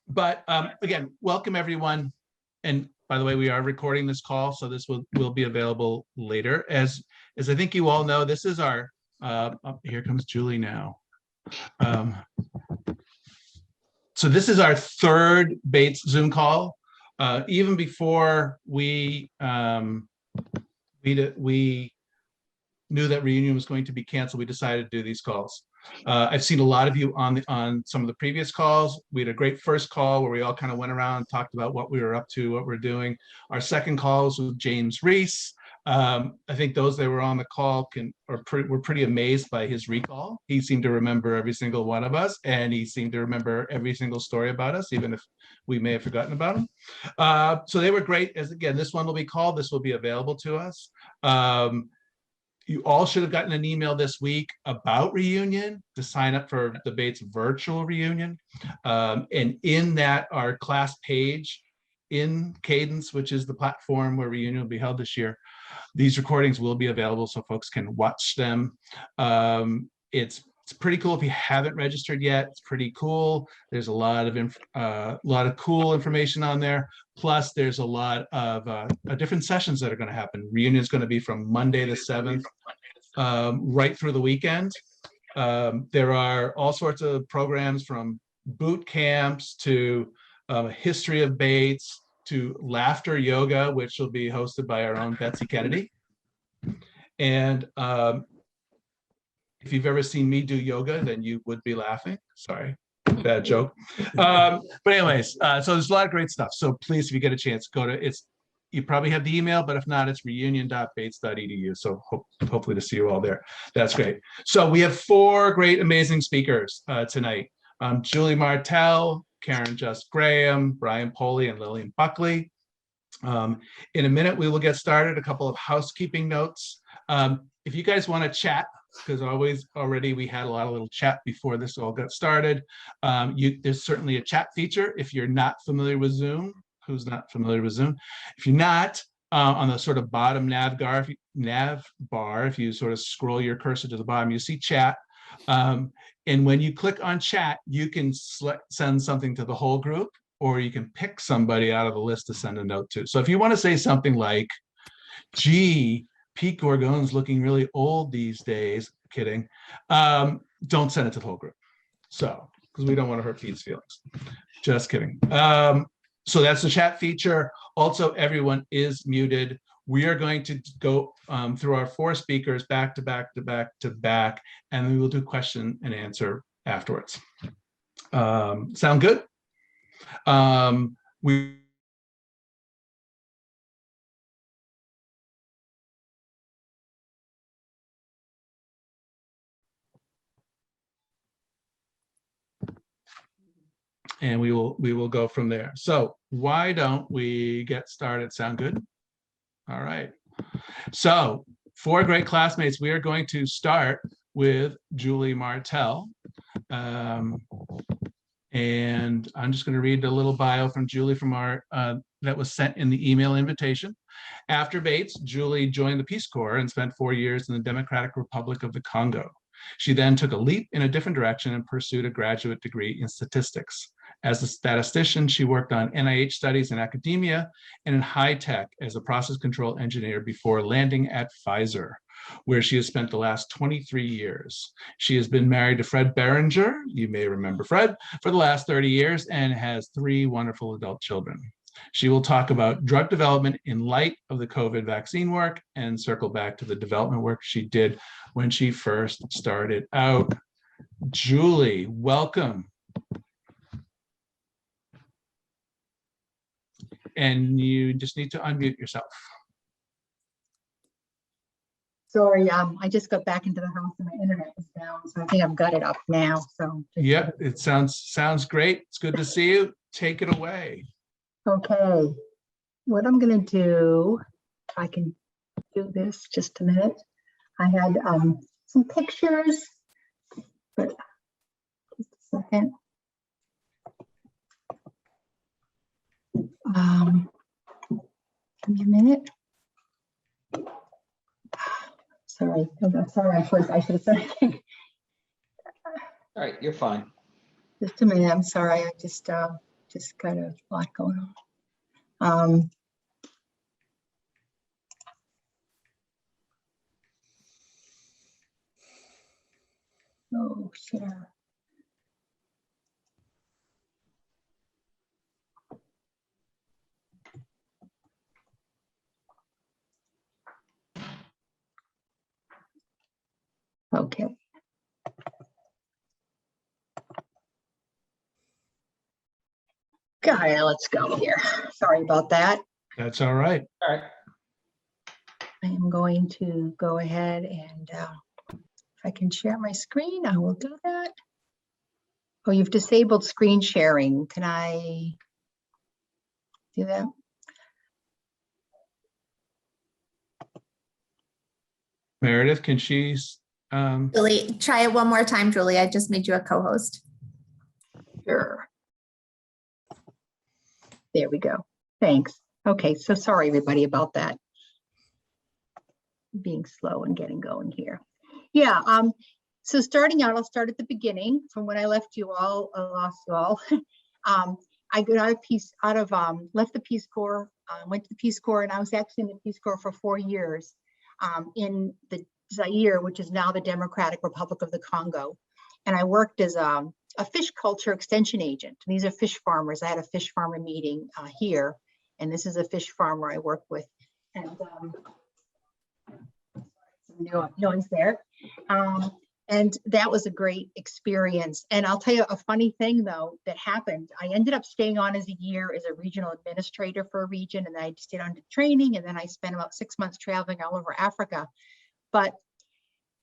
But again, welcome everyone. And by the way, we are recording this call, so this will be available later. As I think you all know, this is our, here comes Julie now. So this is our third Bates Zoom call. Even before we knew that reunion was going to be canceled, we decided to do these calls. I've seen a lot of you on some of the previous calls. We had a great first call where we all kind of went around and talked about what we were up to, what we're doing. Our second call was with James Reese. I think those that were on the call were pretty amazed by his recall. He seemed to remember every single one of us, and he seemed to remember every single story about us, even if we may have forgotten about him. So they were great. As again, this one will be called. This will be available to us. You all should have gotten an email this week about reunion to sign up for the Bates virtual reunion. And in that, our class page in Cadence, which is the platform where reunion will be held this year, these recordings will be available so folks can watch them. It's pretty cool. If you haven't registered yet, it's pretty cool. There's a lot of cool information on there. Plus, there's a lot of different sessions that are going to happen. Reunion is going to be from Monday the 7th, right through the weekend. There are all sorts of programs from boot camps to history of Bates to laughter yoga, which will be hosted by our own Betsy Kennedy. And if you've ever seen me do yoga, then you would be laughing. Sorry, bad joke. But anyways, so there's a lot of great stuff. So please, if you get a chance, go to you probably have the email, but if not, it's reunion.bates.edu. So hopefully to see you all there. That's great. So we have 4 great, amazing speakers tonight. Julie Martel, Karen Just Graham, Brian Pohli, and Lillian Buckley. In a minute, we will get started. A couple of housekeeping notes. If you guys want to chat, because already we had a lot of little chat before this all got started. There's certainly a chat feature. If you're not familiar with Zoom, who's not familiar with Zoom? If you're not, on the sort of bottom nav bar, if you sort of scroll your cursor to the bottom, you see chat. And when you click on chat, you can send something to the whole group, or you can pick somebody out of the list to send a note to. So if you want to say something like, gee, Pete Gorgon's looking really old these days, kidding, don't send it to the whole group. So, because we don't want to hurt Pete's feelings. Just kidding. So that's the chat feature. Also, everyone is muted. We are going to go through our 4 speakers back to back to back to back, and we will do question and answer afterwards. Sound good? And we will go from there. So why don't we get started? Sound good? All right. So 4 great classmates. We are going to start with Julie Martel. And I'm just going to read a little bio from Julie from our that was sent in the email invitation. After Bates, Julie joined the Peace Corps and spent 4 years in the Democratic Republic of the Congo. She then took a leap in a different direction and pursued a graduate degree in statistics. As a statistician, she worked on NIH studies in academia and in high tech as a process control engineer before landing at Pfizer, where she has spent the last 23 years. She has been married to Fred Berenger, you may remember Fred, for the last 30 years and has 3 wonderful adult children. She will talk about drug development in light of the COVID vaccine work and circle back to the development work she did when she first started out. Julie, welcome. And you just need to unmute yourself. Sorry, I just got back into the house and my internet was down, so I think I've got it up now. So yeah, it sounds great. It's good to see you. Take it away. Okay, what I'm gonna do, if I can do this just a minute. I had some pictures, but just a second. Give me a minute. Sorry, first I should have said anything. All right, you're fine. Just a minute, I'm sorry, I just just kind of a lot going on. Oh, share. Okay. Got it. Let's go here. Sorry about that. That's all right. All right. I am going to go ahead and if I can share my screen, I will do that. Oh, you've disabled screen sharing. Can I do that? Meredith, can she? Julie, try it one more time, Julie. I just made you a co-host. Sure. There we go. Thanks. Okay, so sorry everybody about that. Being slow and getting going here. Yeah, so starting out, I'll start at the beginning from when I left you all, lost you all. I got out of Peace out of left the Peace Corps, went to the Peace Corps, and I was actually in the Peace Corps for 4 years in the Zaire, which is now the Democratic Republic of the Congo. And I worked as a fish culture extension agent. These are fish farmers. I had a fish farmer meeting here, and this is a fish farmer I work with. And some noise there. And that was a great experience. And I'll tell you a funny thing though that happened. I ended up staying on as a year as a regional administrator for a region, and I stayed on to training, and then I spent about 6 months traveling all over Africa. But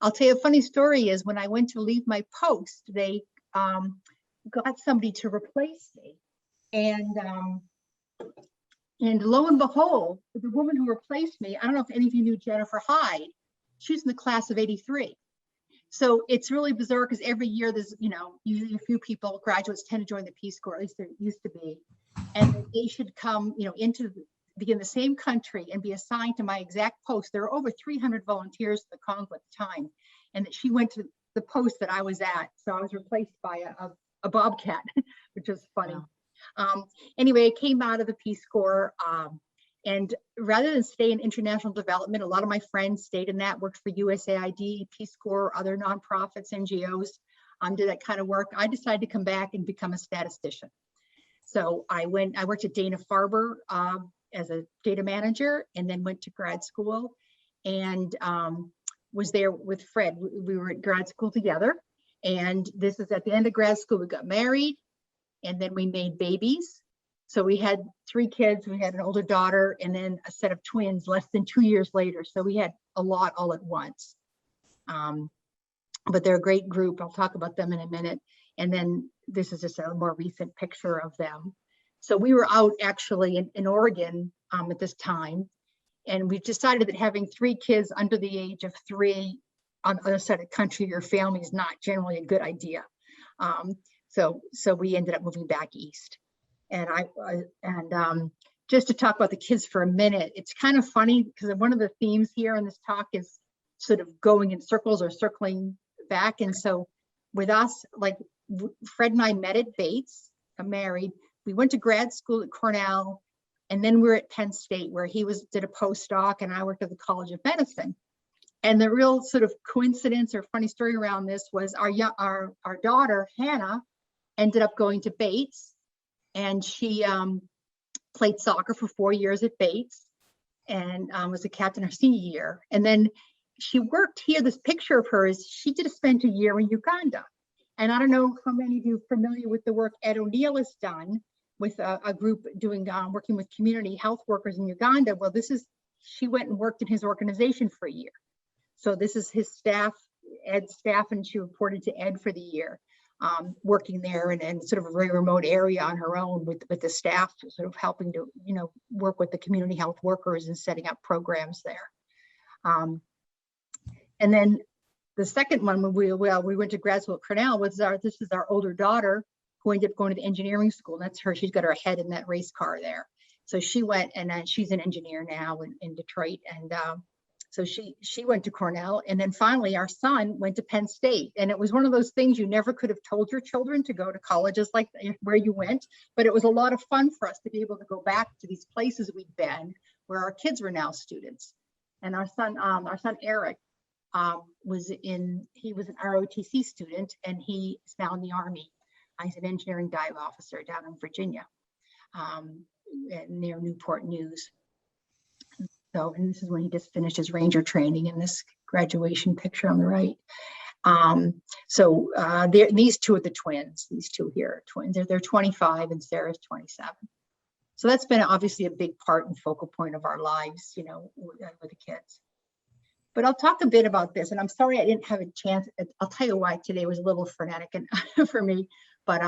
I'll tell you a funny story is when I went to leave my post, they got somebody to replace me. And lo and behold, the woman who replaced me, I don't know if any of you knew Jennifer Hyde, she was in the class of '83. So it's really bizarre because every year there's, usually a few people, graduates tend to join the Peace Corps, at least there used to be. And they should come, be in the same country and be assigned to my exact post. There were over 300 volunteers in the Congo at the time. And that she went to the post that I was at. So I was replaced by a bobcat, which was funny. Wow. Anyway, I came out of the Peace Corps. And rather than stay in international development, a lot of my friends stayed in that, worked for USAID, Peace Corps, other nonprofits, NGOs, did that kind of work. I decided to come back and become a statistician. So I worked at Dana-Farber as a data manager, and then went to grad school and was there with Fred. We were at grad school together. And this is at the end of grad school, we got married, and then we made babies. So we had 3 kids, we had an older daughter, and then a set of twins less than 2 years later. So we had a lot all at once. But they're a great group. I'll talk about them in a minute. And then this is just a more recent picture of them. So we were out actually in Oregon at this time. And we decided that having 3 kids under the age of 3 on the other side of the country, your family is not generally a good idea. So we ended up moving back east. And just to talk about the kids for a minute, it's kind of funny because one of the themes here in this talk is sort of going in circles or circling back. And so with us, like Fred and I met at Bates, I'm married. We went to grad school at Cornell, and then we're at Penn State where he did a postdoc and I worked at the College of Medicine. And the real sort of coincidence or funny story around this was our daughter, Hannah, ended up going to Bates. And she played soccer for 4 years at Bates and was a captain her senior year. And then she worked here. This picture of her is she spent a year in Uganda. And I don't know how many of you are familiar with the work Ed O'Neill has done with a group doing working with community health workers in Uganda. Well, she went and worked in his organization for a year. So this is his staff, Ed's staff, and she reported to Ed for the year. Working there in sort of a very remote area on her own with the staff, sort of helping to, work with the community health workers and setting up programs there. And then the second one, when we went to grad school at Cornell, this is our older daughter who ended up going to the engineering school. That's her, she's got her head in that race car there. So she went, and she's an engineer now in Detroit. And So she went to Cornell, and then finally our son went to Penn State. And it was one of those things you never could have told your children to go to colleges like where you went, but it was a lot of fun for us to be able to go back to these places we'd been where our kids were now students. And our son Eric he was an ROTC student, and he is now in the Army. He's an engineering dive officer down in Virginia, near Newport News. So, and this is when he just finished his Ranger training in this graduation picture on the right. These two are the twins. These two here are twins. They're 25 and Sarah's 27. So that's been obviously a big part and focal point of our lives, you know, with the kids. But I'll talk a bit about this, and I'm sorry I didn't have a chance. I'll tell you why today was a little frenetic and for me. But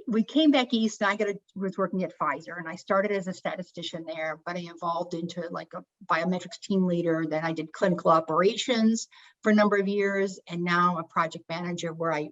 we came back east, and I was working at Pfizer, and I started as a statistician there, but I evolved into like a biometrics team leader. Then I did clinical operations for a number of years, and now I'm a project manager where I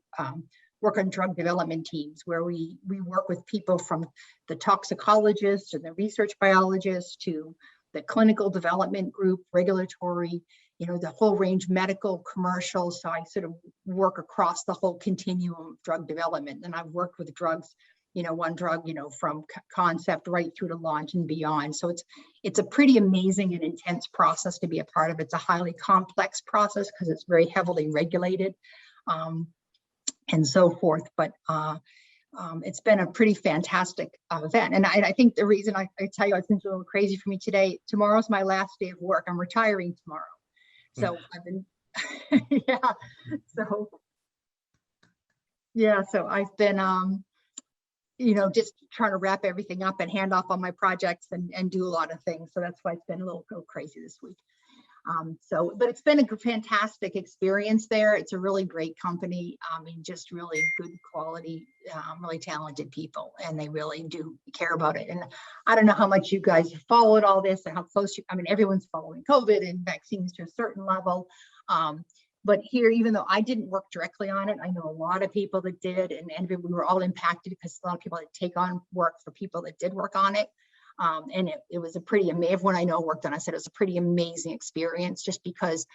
work on drug development teams, where we work with people from the toxicologists and the research biologists to the clinical development group, regulatory, you know, the whole range, medical, commercial. So I sort of work across the whole continuum of drug development. And I've worked with drugs, you know, one drug, you know, from concept right through to launch and beyond. So it's a pretty amazing and intense process to be a part of. It's a highly complex process because it's very heavily regulated and so forth. But it's been a pretty fantastic event. And I think the reason I tell you, it's been a little crazy for me today. Tomorrow's my last day of work. I'm retiring tomorrow. So I've been, so I've been, you know, just trying to wrap everything up and hand off on my projects and do a lot of things. So that's why it's been a little crazy this week. But it's been a fantastic experience there. It's a really great company. I mean, just really good quality, really talented people, and they really do care about it. And I don't know how much you guys have followed all this and how close I mean, everyone's following COVID and vaccines to a certain level. But here, even though I didn't work directly on it, I know a lot of people that did, and we were all impacted because a lot of people had to take on work for people that did work on it. And it was a pretty, everyone I know worked on, I said it was a pretty amazing experience, just because,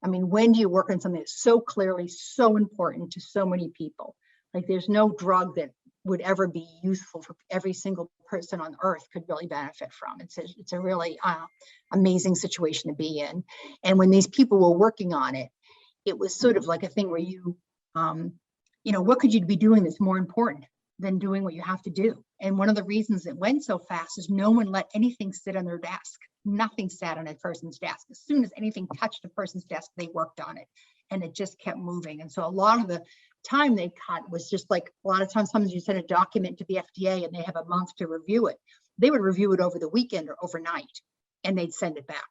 I mean, when do you work on something that's so clearly so important to so many people? Like, there's no drug that would ever be useful for every single person on earth could really benefit from. It's a really amazing situation to be in. And when these people were working on it, it was sort of like a thing where you know, what could you be doing that's more important than doing what you have to do? And one of the reasons it went so fast is no one let anything sit on their desk. Nothing sat on a person's desk. As soon as anything touched a person's desk, they worked on it, and it just kept moving. And so a lot of the time they cut was just like, a lot of times, sometimes you send a document to the FDA and they have a month to review it. They would review it over the weekend or overnight, and they'd send it back.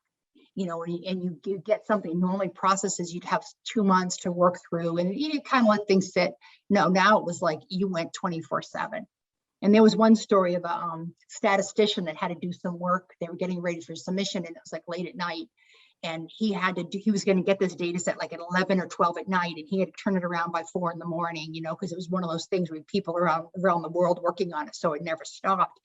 You know, and you get something, normally processes you'd have 2 months to work through, and you kind of let things sit. No, now it was like you went 24/7. And there was one story of a statistician that had to do some work. They were getting ready for submission, and it was like late at night. And he was going to get this data set like at 11 or 12 at night, and he had to turn it around by 4 in the morning, you know, because it was one of those things where people around the world working on it. So it never stopped.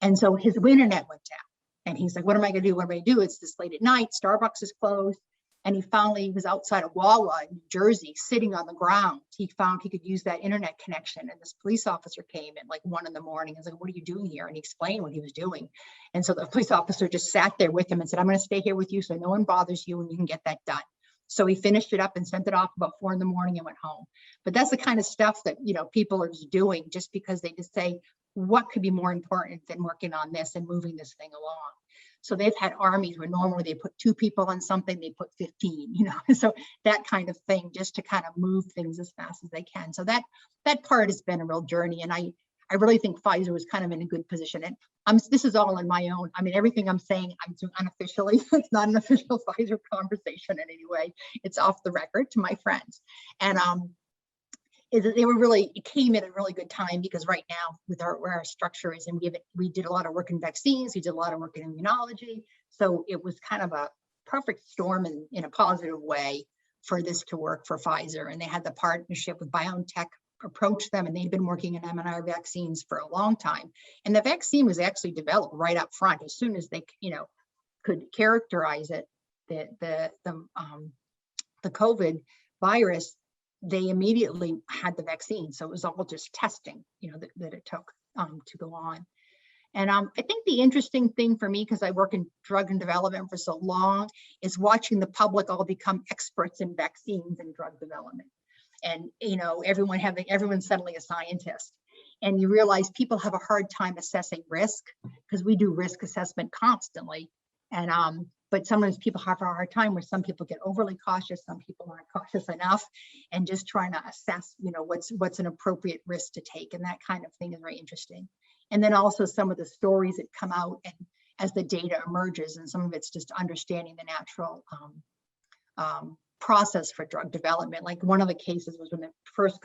And so his internet went down. And he's like, what am I going to do? What am I going to do? It's this late at night. Starbucks is closed. And he was outside of Wawa in New Jersey, sitting on the ground. He found he could use that internet connection. And this police officer came at like 1 in the morning. He's like, what are you doing here? And he explained what he was doing. And so the police officer just sat there with him and said, I'm going to stay here with you so no one bothers you and you can get that done. So he finished it up and sent it off about 4 in the morning and went home. But that's the kind of stuff that, you know, people are just doing just because they just say, what could be more important than working on this and moving this thing along? So they've had armies where normally they put 2 people on something, they put 15, you know, so that kind of thing, just to kind of move things as fast as they can. So that part has been a real journey. And I really think Pfizer was kind of in a good position. And this is all on my own. I mean, everything I'm saying, I'm doing unofficially. It's not an official Pfizer conversation in any way. It's off the record to my friends. And it came at a really good time, because right now with where our structure is, and we did a lot of work in vaccines, we did a lot of work in immunology. So it was kind of a perfect storm in a positive way for this to work for Pfizer. And they had the partnership with BioNTech approach them, and they'd been working in mRNA vaccines for a long time. And the vaccine was actually developed right up front. As soon as they, you know, could characterize it, the COVID virus, they immediately had the vaccine. So it was all just testing, that it took to go on. And I think the interesting thing for me, because I work in drug and development for so long, is watching the public all become experts in vaccines and drug development. And, everyone's suddenly a scientist. And you realize people have a hard time assessing risk, because we do risk assessment constantly. And but sometimes people have a hard time, where some people get overly cautious, some people aren't cautious enough, and just trying to assess, what's an appropriate risk to take. And that kind of thing is very interesting. And then also some of the stories that come out and as the data emerges, and some of it's just understanding the natural process for drug development. Like one of the cases was when they first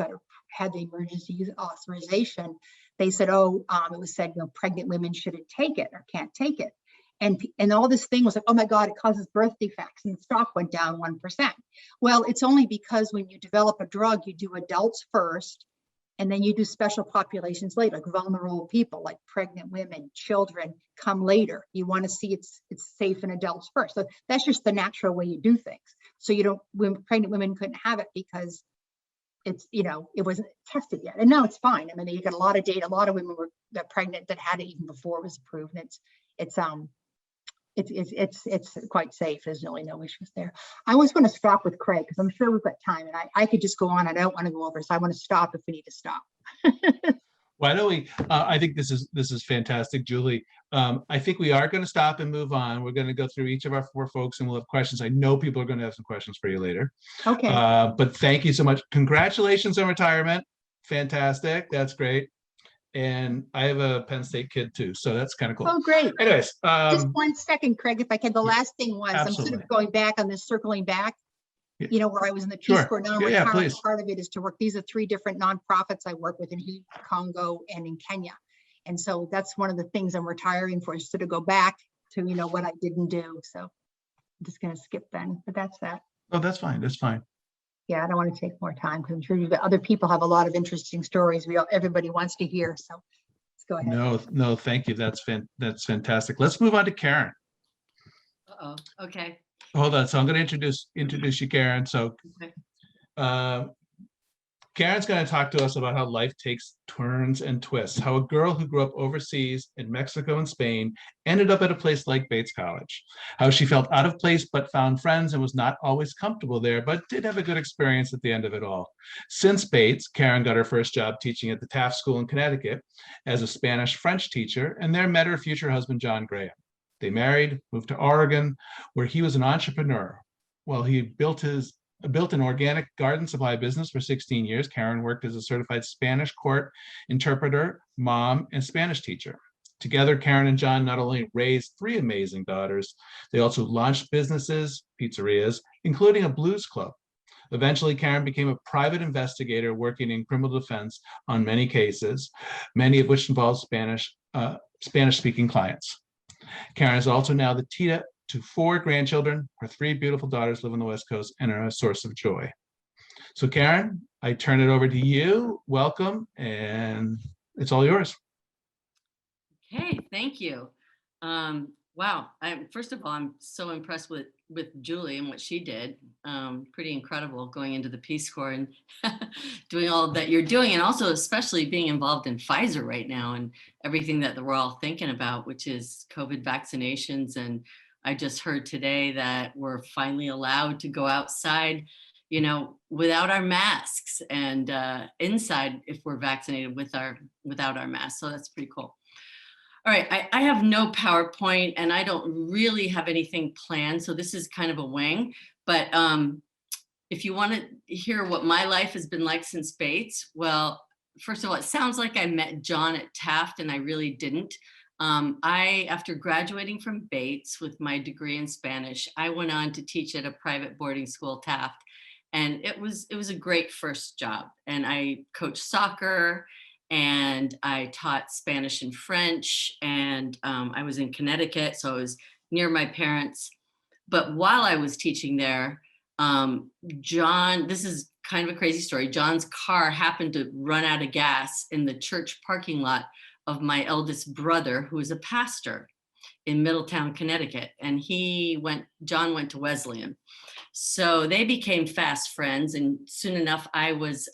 had the emergency use authorization, they said, it was said, pregnant women shouldn't take it or can't take it. And all this thing was like, oh my God, it causes birth defects, and the stock went down 1%. Well, it's only because when you develop a drug, you do adults first, and then you do special populations later, like vulnerable people, like pregnant women, children come later. You want to see it's safe in adults first. So that's just the natural way you do things. So pregnant women couldn't have it because it wasn't tested yet. And now it's fine. I mean, you got a lot of data. A lot of women were pregnant that had it even before it was approved. And it's quite safe. There's really no issues there. I always want to stop with Craig, because I'm sure we've got time, and I could just go on. I don't want to go over, so I want to stop if we need to stop. Why don't we? I think this is fantastic, Julie. I think we are going to stop and move on. We're going to go through each of our 4 folks, and we'll have questions. I know people are going to have some questions for you later. Okay. But thank you so much. Congratulations on retirement. Fantastic. That's great. And I have a Penn State kid too, so that's kind of cool. Oh, great. Anyways, Just 1 second, Craig, if I can. The last thing was, absolutely. I'm sort of going back on this, circling back, where I was in the Peace Sure. Corps. Now Yeah, retired. please. Part of it is to work. These are 3 different nonprofits I work with in Congo and in Kenya. And so that's one of the things I'm retiring for, is to go back to, what I didn't do. So I'm just going to skip then, but that's that. Oh, that's fine. That's fine. Yeah, I don't want to take more time, because I'm sure other people have a lot of interesting stories everybody wants to hear. So let's go ahead. No, thank you. That's fantastic. Let's move on to Karen. Uh-oh. Okay. Hold on. So I'm going to introduce you, Karen. So Okay. Karen's going to talk to us about how life takes turns and twists, how a girl who grew up overseas in Mexico and Spain ended up at a place like Bates College, how she felt out of place but found friends and was not always comfortable there, but did have a good experience at the end of it all. Since Bates, Karen got her first job teaching at the Taft School in Connecticut as a Spanish-French teacher, and there met her future husband, John Graham. They married, moved to Oregon, where he was an entrepreneur. Well, he built an organic garden supply business for 16 years. Karen worked as a certified Spanish court interpreter, mom, and Spanish teacher. Together, Karen and John not only raised 3 amazing daughters, they also launched businesses, pizzerias, including a blues club. Eventually, Karen became a private investigator working in criminal defense on many cases, many of which involved Spanish-speaking clients. Karen is also now the Tita to 4 grandchildren. Her 3 beautiful daughters live on the West Coast and are a source of joy. So Karen, I turn it over to you. Welcome, and it's all yours. Okay, thank you. Wow. First of all, I'm so impressed with Julie and what she did. Pretty incredible going into the Peace Corps and doing all that you're doing, and also especially being involved in Pfizer right now and everything that we're all thinking about, which is COVID vaccinations. And I just heard today that we're finally allowed to go outside, without our masks, and inside if we're vaccinated without our masks. So that's pretty cool. All right, I have no PowerPoint, and I don't really have anything planned, so this is kind of a wing. But if you want to hear what my life has been like since Bates, well, first of all, it sounds like I met John at Taft, and I really didn't. After graduating from Bates with my degree in Spanish, I went on to teach at a private boarding school, Taft, and it was a great first job. And I coached soccer, and I taught Spanish and French, and I was in Connecticut, so I was near my parents. But while I was teaching there, John, this is kind of a crazy story, John's car happened to run out of gas in the church parking lot of my eldest brother, who is a pastor. in Middletown, Connecticut, and John went to Wesleyan. So they became fast friends, and soon enough I was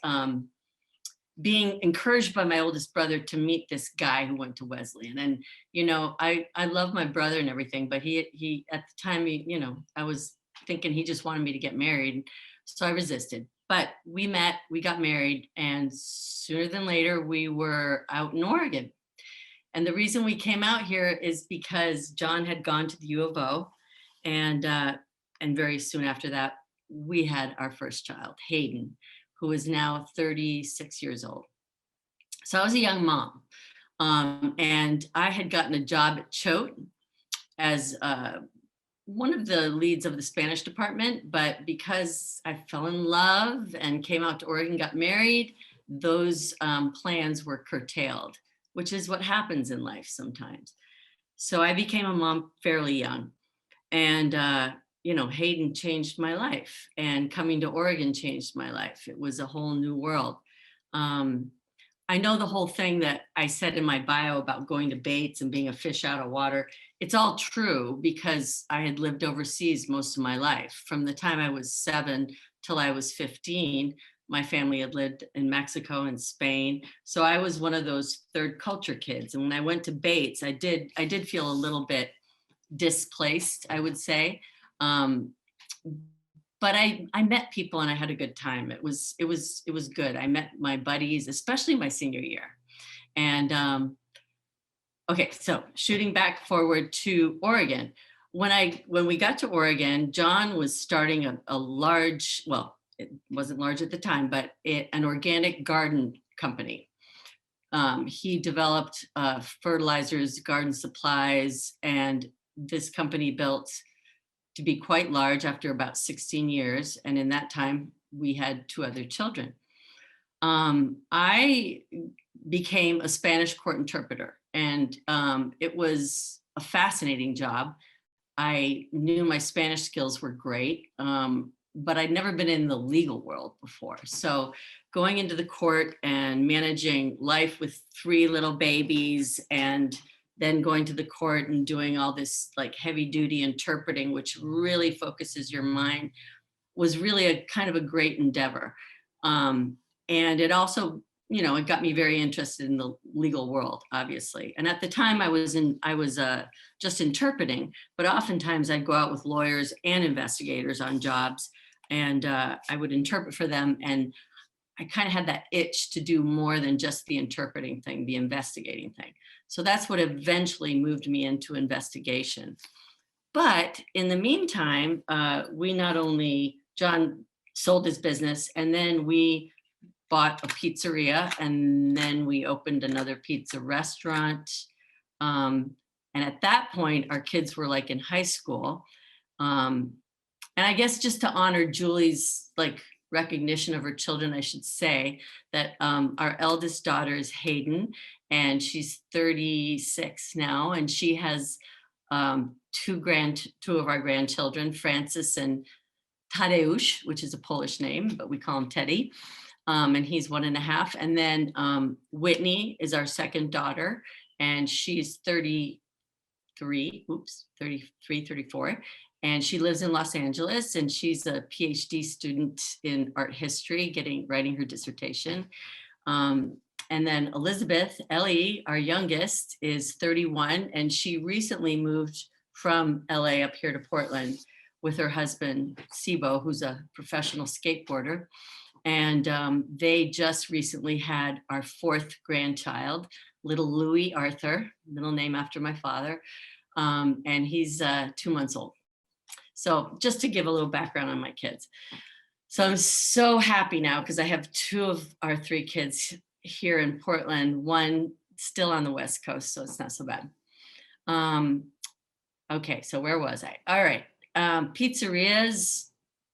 being encouraged by my oldest brother to meet this guy who went to Wesleyan. And, you know, I love my brother and everything, but he at the time, you know, I was thinking he just wanted me to get married. So I resisted, but we met, we got married, and sooner than later we were out in Oregon. And the reason we came out here is because John had gone to the U of O, and very soon after that, we had our first child, Hayden, who is now 36 years old. So I was a young mom, and I had gotten a job at Choate as one of the leads of the Spanish department, but because I fell in love and came out to Oregon, got married, those plans were curtailed, which is what happens in life sometimes. So I became a mom fairly young, and you know, Hayden changed my life, and coming to Oregon changed my life. It was a whole new world. I know the whole thing that I said in my bio about going to Bates and being a fish out of water, it's all true because I had lived overseas most of my life. From the time I was 7 till I was 15, my family had lived in Mexico and Spain. So I was one of those third culture kids. And when I went to Bates, I did feel a little bit displaced, I would say. But I met people and I had a good time. It was good. I met my buddies, especially my senior year. And okay, so shooting back forward to Oregon. When we got to Oregon, John was starting a large, well, it wasn't large at the time, but an organic garden company. He developed fertilizers, garden supplies, and this company built to be quite large after about 16 years. And in that time, we had 2 other children. I became a Spanish court interpreter, and it was a fascinating job. I knew my Spanish skills were great, but I'd never been in the legal world before. So going into the court and managing life with 3 little babies, and then going to the court and doing all this like heavy duty interpreting, which really focuses your mind, was really a kind of a great endeavor. And it also, you know, it got me very interested in the legal world, obviously. And at the time I was just interpreting, but oftentimes I'd go out with lawyers and investigators on jobs, and I would interpret for them. And I kind of had that itch to do more than just the interpreting thing, the investigating thing. So that's what eventually moved me into investigation. But in the meantime, John sold his business, and then we bought a pizzeria, and then we opened another pizza restaurant. And at that point, our kids were like in high school. And I guess just to honor Julie's like recognition of her children, I should say that our eldest daughter is Hayden, and she's 36 now, and she has 2 of our grandchildren, Francis and Tadeusz, which is a Polish name, but we call him Teddy, and he's 1.5. And then Whitney is our second daughter, and she's 33, 34. And she lives in Los Angeles, and she's a PhD student in art history, writing her dissertation. And then Elizabeth, Ellie, our youngest, is 31, and she recently moved from LA up here to Portland with her husband, Sibo, who's a professional skateboarder. And they just recently had our 4th grandchild, little Louis Arthur, middle name after my father, and he's 2 months old. So just to give a little background on my kids. So I'm so happy now because I have 2 of our 3 kids here in Portland, 1 still on the West Coast, so it's not so bad. Okay, so where was I? All right, pizzerias,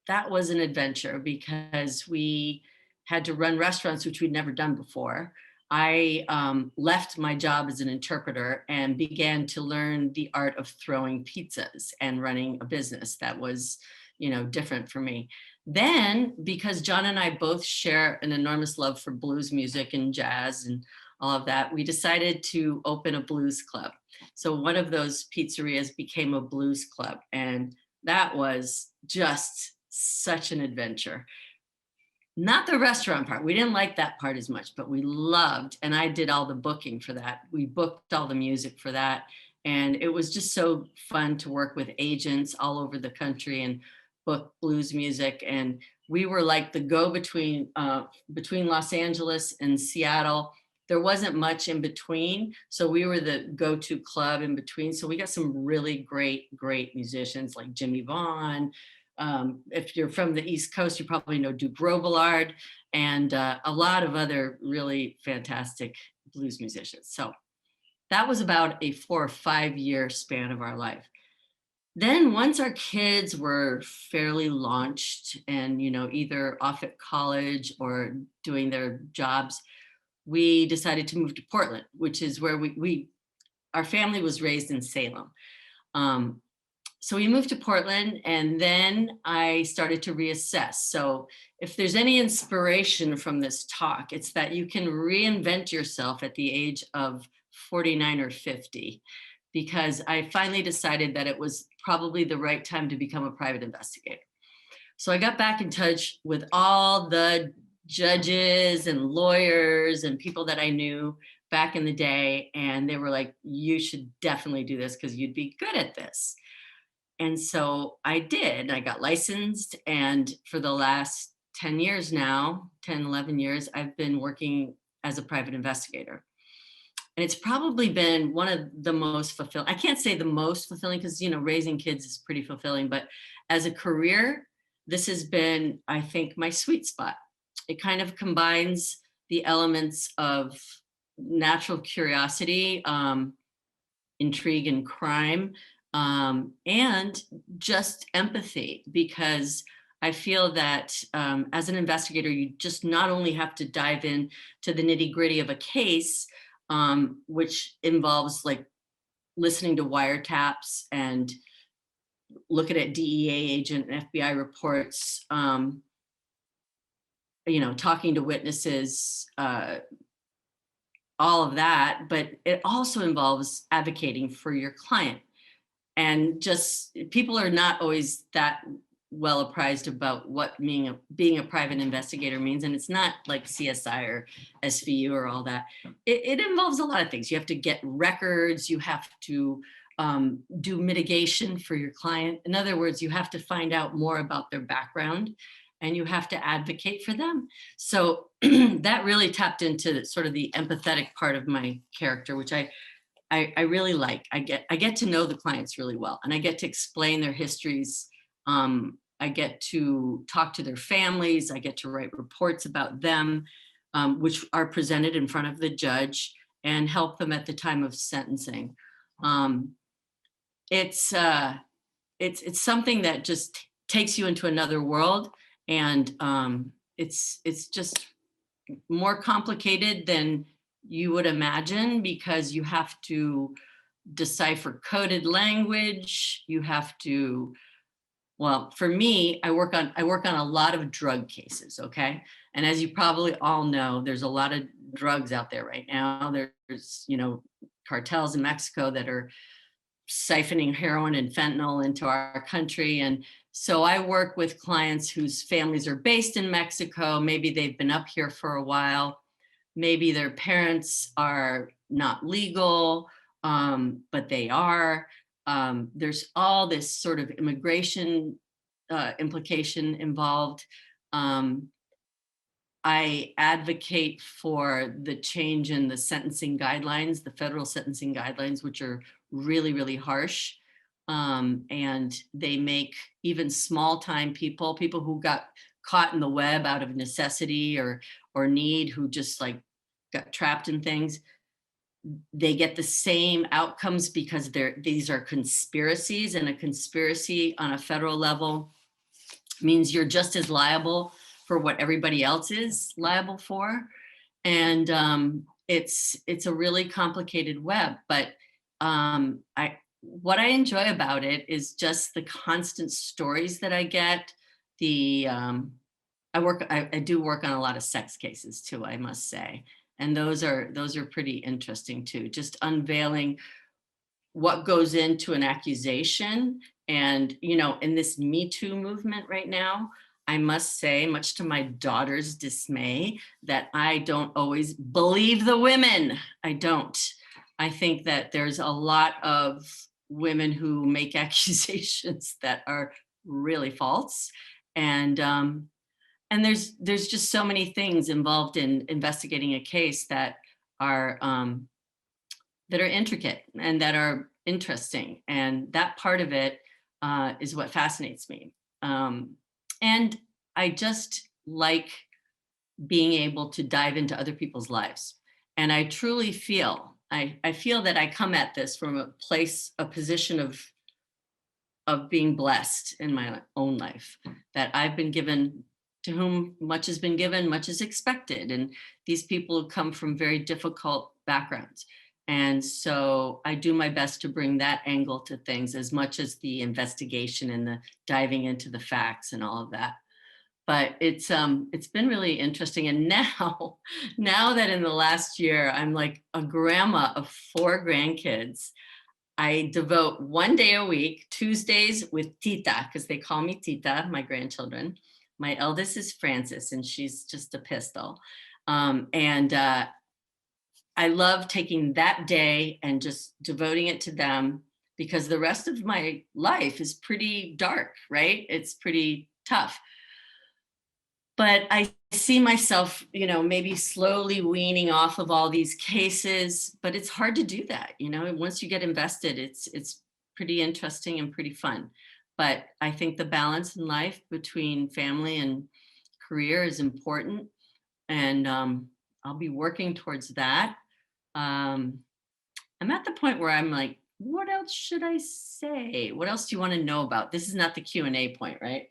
that was an adventure because we had to run restaurants, which we'd never done before. I left my job as an interpreter and began to learn the art of throwing pizzas and running a business that was, you know, different for me. Then, because John and I both share an enormous love for blues music and jazz and all of that, we decided to open a blues club. So one of those pizzerias became a blues club. And that was just such an adventure. Not the restaurant part. We didn't like that part as much, but we loved, and I did all the booking for that. We booked all the music for that. And it was just so fun to work with agents all over the country and book blues music. And we were like the go-between between Los Angeles and Seattle. There wasn't much in between. So we were the go-to club in between. So we got some really great musicians like Jimmy Vaughn. If you're from the East Coast, you probably know Duke Robillard and a lot of other really fantastic blues musicians. So that was about a 4 or 5 year span of our life. Then once our kids were fairly launched and, either off at college or doing their jobs, we decided to move to Portland, which is where our family was raised in Salem. So we moved to Portland, and then I started to reassess. So if there's any inspiration from this talk, it's that you can reinvent yourself at the age of 49 or 50, because I finally decided that it was probably the right time to become a private investigator. So I got back in touch with all the judges and lawyers and people that I knew back in the day, and they were like, you should definitely do this because you'd be good at this. And so I did. I got licensed, and for the last 10 years now, 10, 11 years, I've been working as a private investigator. And it's probably been one of the most fulfilling. I can't say the most fulfilling because, raising kids is pretty fulfilling, but as a career, this has been, I think, my sweet spot. It kind of combines the elements of natural curiosity, intrigue and crime, and just empathy, because I feel that as an investigator, you just not only have to dive in to the nitty gritty of a case, which involves like listening to wiretaps and looking at DEA agent and FBI reports, talking to witnesses, all of that, but it also involves advocating for your client. And just people are not always that well apprised about what being a private investigator means. And it's not like CSI or SVU or all that. It involves a lot of things. You have to get records. You have to do mitigation for your client. In other words, you have to find out more about their background, and you have to advocate for them. So that really tapped into sort of the empathetic part of my character, which I really like. I get to know the clients really well, and I get to explain their histories. I get to talk to their families. I get to write reports about them, which are presented in front of the judge and help them at the time of sentencing. It's something that just takes you into another world, and it's just more complicated than you would imagine, because you have to decipher coded language. You have to, well, for me, I work on a lot of drug cases, okay? And as you probably all know, there's a lot of drugs out there right now. There's, cartels in Mexico that are siphoning heroin and fentanyl into our country. And so I work with clients whose families are based in Mexico. Maybe they've been up here for a while. Maybe their parents are not legal, but they are. There's all this sort of immigration implication involved. I advocate for the change in the sentencing guidelines, the federal sentencing guidelines, which are really, really harsh. And they make even small-time people who got caught in the web out of necessity or need, who just like got trapped in things, they get the same outcomes because these are conspiracies, and a conspiracy on a federal level means you're just as liable for what everybody else is liable for. And it's a really complicated web, but what I enjoy about it is just the constant stories that I get. I do work on a lot of sex cases too, I must say. And those are pretty interesting too, just unveiling what goes into an accusation. And, you know, in this Me Too movement right now, I must say, much to my daughter's dismay, that I don't always believe the women. I don't. I think that there's a lot of women who make accusations that are really false. And there's just so many things involved in investigating a case that are intricate and that are interesting. And that part of it is what fascinates me. And I just like being able to dive into other people's lives. And I truly feel, I feel that I come at this from a position of being blessed in my own life, that I've been given, to whom much has been given, much is expected. And these people have come from very difficult backgrounds. And so I do my best to bring that angle to things as much as the investigation and the diving into the facts and all of that. But it's been really interesting. And now that in the last year, I'm like a grandma of 4 grandkids, I devote 1 day a week, Tuesdays with Tita, because they call me Tita, my grandchildren. My eldest is Frances, and she's just a pistol. I love taking that day and just devoting it to them, because the rest of my life is pretty dark, right? It's pretty tough. But I see myself, you know, maybe slowly weaning off of all these cases, but it's hard to do that. You know, once you get invested, it's pretty interesting and pretty fun. But I think the balance in life between family and career is important. And I'll be working towards that. I'm at the point where I'm like, what else should I say? What else do you want to know about? This is not the Q&A point, right?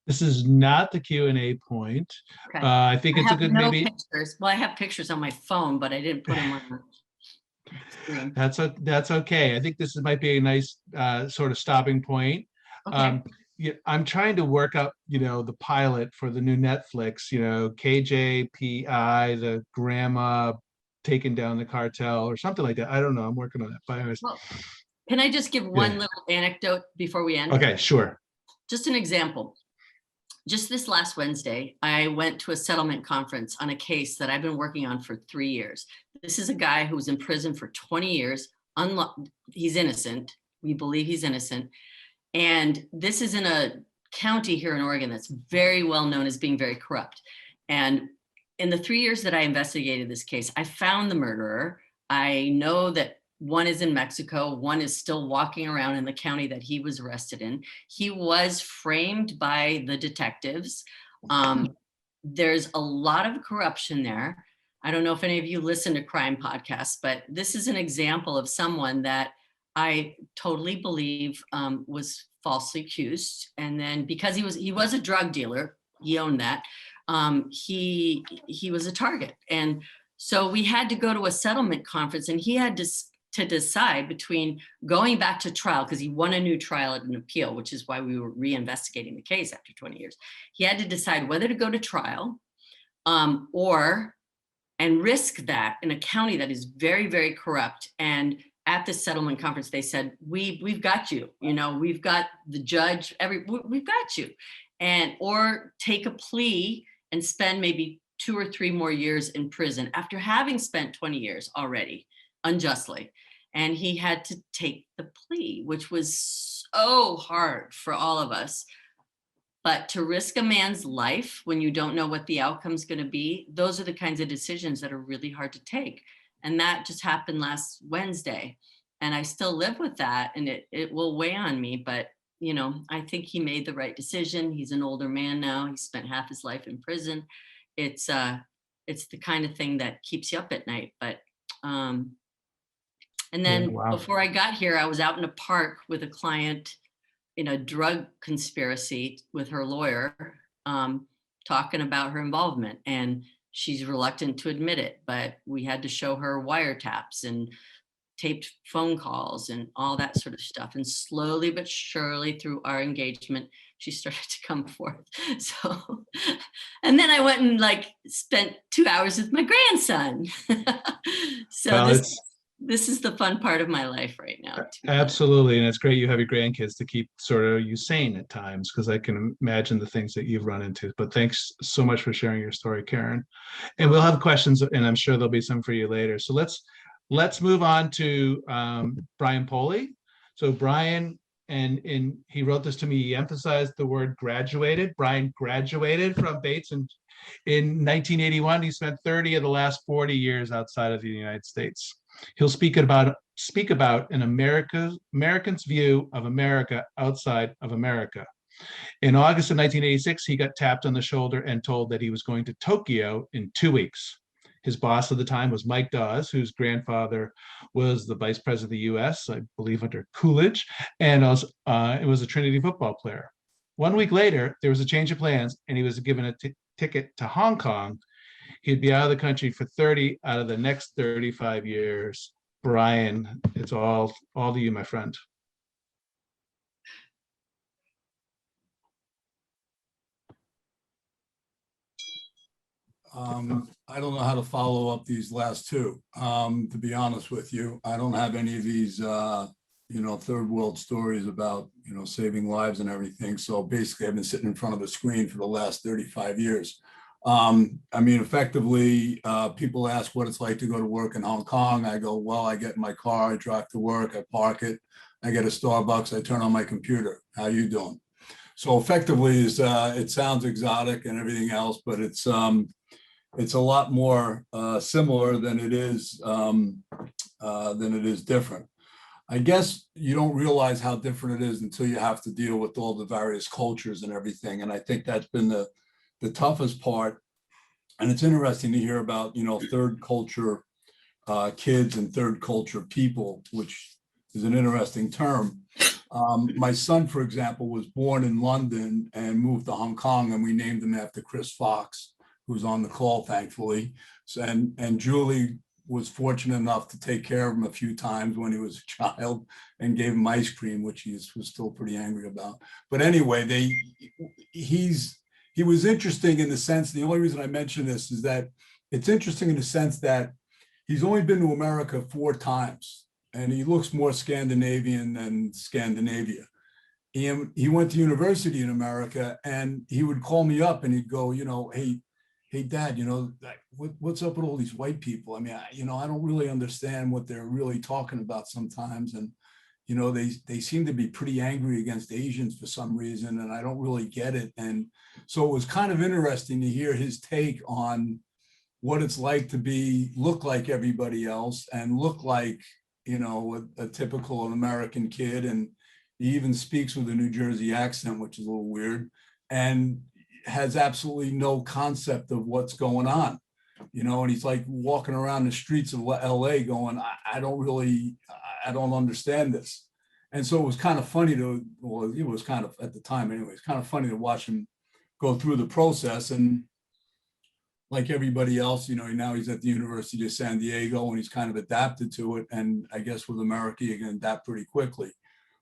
This is not the Q&A point. Okay. I think it's a good maybe. Pictures. Well, I have pictures on my phone, but I didn't put them on the screen. That's okay. I think this might be a nice sort of stopping point. Okay. Yeah, I'm trying to work up, you know, the pilot for the new Netflix, you know, KJPI, the grandma taking down the cartel or something like that. I don't know. I'm working on that. But anyways, Well, can I just give one little anecdote before we end? Okay, sure. Just an example. Just this last Wednesday, I went to a settlement conference on a case that I've been working on for 3 years. This is a guy who was in prison for 20 years. He's innocent. We believe he's innocent. And this is in a county here in Oregon that's very well known as being very corrupt. And in the 3 years that I investigated this case, I found the murderer. I know that one is in Mexico. One is still walking around in the county that he was arrested in. He was framed by the detectives. There's a lot of corruption there. I don't know if any of you listen to crime podcasts, but this is an example of someone that I totally believe was falsely accused. And then because he was a drug dealer, he owned that, he was a target. And so we had to go to a settlement conference, and he had to decide between going back to trial, because he won a new trial at an appeal, which is why we were reinvestigating the case after 20 years. He had to decide whether to go to trial and risk that in a county that is very, very corrupt. And at the settlement conference, they said, we've got you, you know, we've got the judge, we've got you. Or take a plea and spend maybe 2 or 3 more years in prison after having spent 20 years already unjustly. And he had to take the plea, which was so hard for all of us. But to risk a man's life when you don't know what the outcome's going to be, those are the kinds of decisions that are really hard to take. And that just happened last Wednesday. And I still live with that, and it will weigh on me. But, you know, I think he made the right decision. He's an older man now. He spent half his life in prison. It's the kind of thing that keeps you up at night. But and then before I got here, I was out in a park with a client in a drug conspiracy with her lawyer, talking about her involvement. And she's reluctant to admit it, but we had to show her wiretaps and taped phone calls and all that sort of stuff. And slowly but surely through our engagement, she started to come forth. So, and then I went and like spent 2 hours with my grandson. So Well, this is the fun part of my life right now. absolutely. And it's great you have your grandkids to keep sort of you sane at times, because I can imagine the things that you've run into. But thanks so much for sharing your story, Karen. And we'll have questions, and I'm sure there'll be some for you later. So let's move on to Brian Pohli. So Brian, and he wrote this to me, he emphasized the word graduated. Brian graduated from Bates in 1981. He spent 30 of the last 40 years outside of the United States. He'll speak about an American's view of America outside of America. In August of 1986, he got tapped on the shoulder and told that he was going to Tokyo in 2 weeks. His boss at the time was Mike Dawes, whose grandfather was the vice president of the U.S., I believe under Coolidge, and it was a Trinity football player. 1 week later, there was a change of plans, and he was given a ticket to Hong Kong. He'd be out of the country for 30 out of the next 35 years. Brian, it's all to you, my friend. I don't know how to follow up these last two, to be honest with you. I don't have any of these, third world stories about, saving lives and everything. So basically, I've been sitting in front of a screen for the last 35 years. Effectively, people ask what it's like to go to work in Hong Kong. I go, well, I get in my car, I drive to work, I park it, I get a Starbucks, I turn on my computer. How you doing? So effectively, it sounds exotic and everything else, but it's a lot more similar than it is different. I guess you don't realize how different it is until you have to deal with all the various cultures and everything. And I think that's been the toughest part. And it's interesting to hear about, third culture kids and third culture people, which is an interesting term. My son, for example, was born in London and moved to Hong Kong, and we named him after Chris Fox, who's on the call, thankfully. So, and Julie was fortunate enough to take care of him a few times when he was a child and gave him ice cream, which he was still pretty angry about. But anyway, he was interesting in the sense, the only reason I mention this is that it's interesting in the sense that he's only been to America 4 times, and he looks more Scandinavian than Scandinavia. He went to university in America, and he would call me up and he'd go, hey, Dad, what's up with all these white people? I mean, I don't really understand what they're really talking about sometimes. And, they seem to be pretty angry against Asians for some reason, and I don't really get it. And so it was kind of interesting to hear his take on what it's like to look like everybody else and look like, a typical American kid. And he even speaks with a New Jersey accent, which is a little weird, and has absolutely no concept of what's going on, and he's like walking around the streets of LA going, I don't understand this. And so it was kind of funny it was kind of, at the time anyway, it's kind of funny to watch him go through the process. And like everybody else, now he's at the University of San Diego and he's kind of adapted to it. And I guess with America, you can adapt pretty quickly.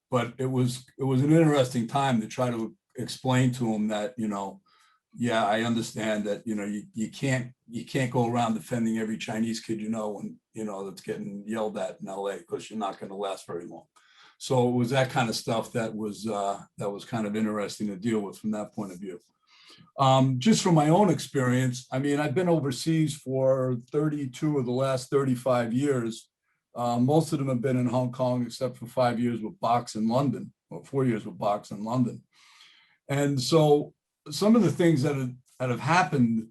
But it was an interesting time to try to explain to him that, yeah, I understand that, you can't go around defending every Chinese kid, and, that's getting yelled at in LA, because you're not going to last very long. So it was that kind of stuff that was kind of interesting to deal with from that point of view. Just from my own experience, I've been overseas for 32 of the last 35 years. Most of them have been in Hong Kong, except for 5 years with Box in London, or 4 years with Box in London. And so some of the things that have happened,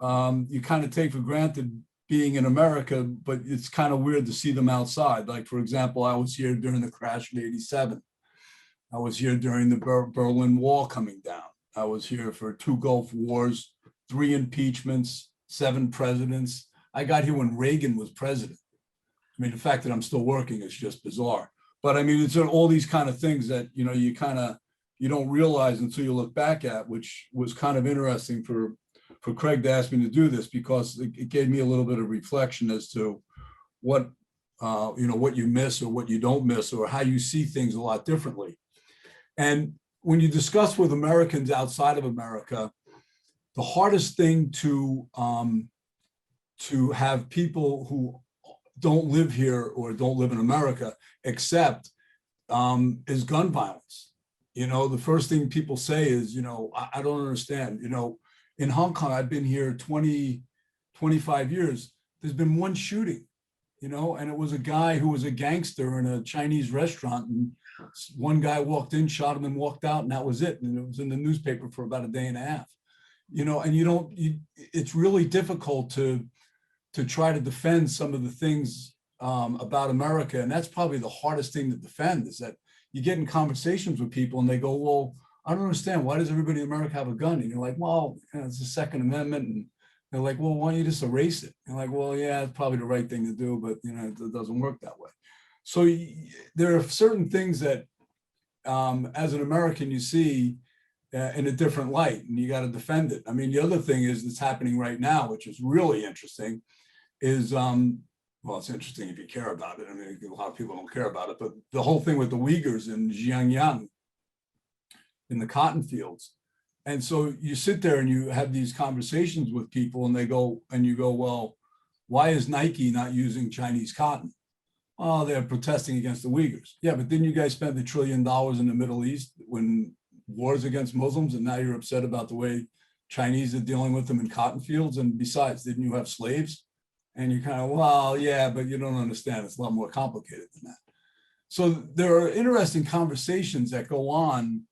you kind of take for granted being in America, but it's kind of weird to see them outside. Like, for example, I was here during the crash in '87. I was here during the Berlin Wall coming down. I was here for 2 Gulf Wars, 3 impeachments, 7 presidents. I got here when Reagan was president. The fact that I'm still working is just bizarre. But it's all these kind of things that, you don't realize until you look back at, which was kind of interesting for Craig to ask me to do this, because it gave me a little bit of reflection as to what what you miss or what you don't miss, or how you see things a lot differently. And when you discuss with Americans outside of America, the hardest thing to have people who don't live here or don't live in America accept is gun violence. The first thing people say is, I don't understand. In Hong Kong, I've been here 20, 25 years. There's been one shooting, and it was a guy who was a gangster in a Chinese restaurant. And one guy walked in, shot him, and walked out, and that was it. And it was in the newspaper for about a day and a half. And it's really difficult to try to defend some of the things about America. And that's probably the hardest thing to defend, is that you get in conversations with people and they go, well, I don't understand. Why does everybody in America have a gun? And you're like, well, it's the Second Amendment. And they're like, well, why don't you just erase it? And like, well, yeah, it's probably the right thing to do, but it doesn't work that way. So there are certain things that as an American, you see in a different light, and you got to defend it. I mean, the other thing is that's happening right now, which is really interesting, is, well, it's interesting if you care about it. I mean, a lot of people don't care about it, but the whole thing with the Uyghurs in Xinjiang, in the cotton fields. And so you sit there and you have these conversations with people, and you go, well, why is Nike not using Chinese cotton? Oh, they're protesting against the Uyghurs. Yeah, but didn't you guys spend $1 trillion in the Middle East when wars against Muslims, and now you're upset about the way Chinese are dealing with them in cotton fields? And besides, didn't you have slaves? And you kind of, well, yeah, but you don't understand. It's a lot more complicated than that. So there are interesting conversations that go on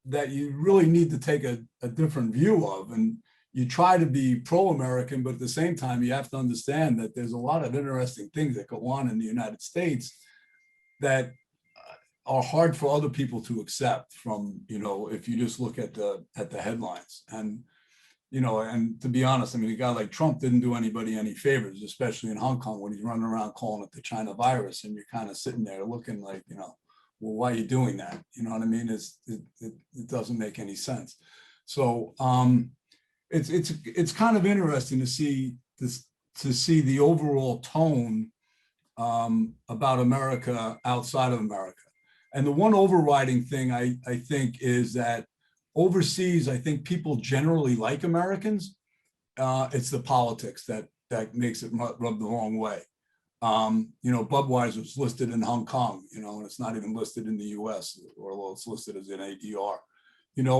that you really need to take a different view of. And you try to be pro-American, but at the same time, you have to understand that there's a lot of interesting things that go on in the United States that are hard for other people to accept from, if you just look at the headlines. And, and to be honest, I mean, a guy like Trump didn't do anybody any favors, especially in Hong Kong when he's running around calling it the China virus. And you're kind of sitting there looking like, well, why are you doing that? You know what I mean? It doesn't make any sense. So it's kind of interesting to see this, to see the overall tone about America outside of America. And the one overriding thing I think is that overseas, I think people generally like Americans. It's the politics that makes it rub the wrong way. Budweiser's listed in Hong Kong, and it's not even listed in the US, although it's listed as an ADR.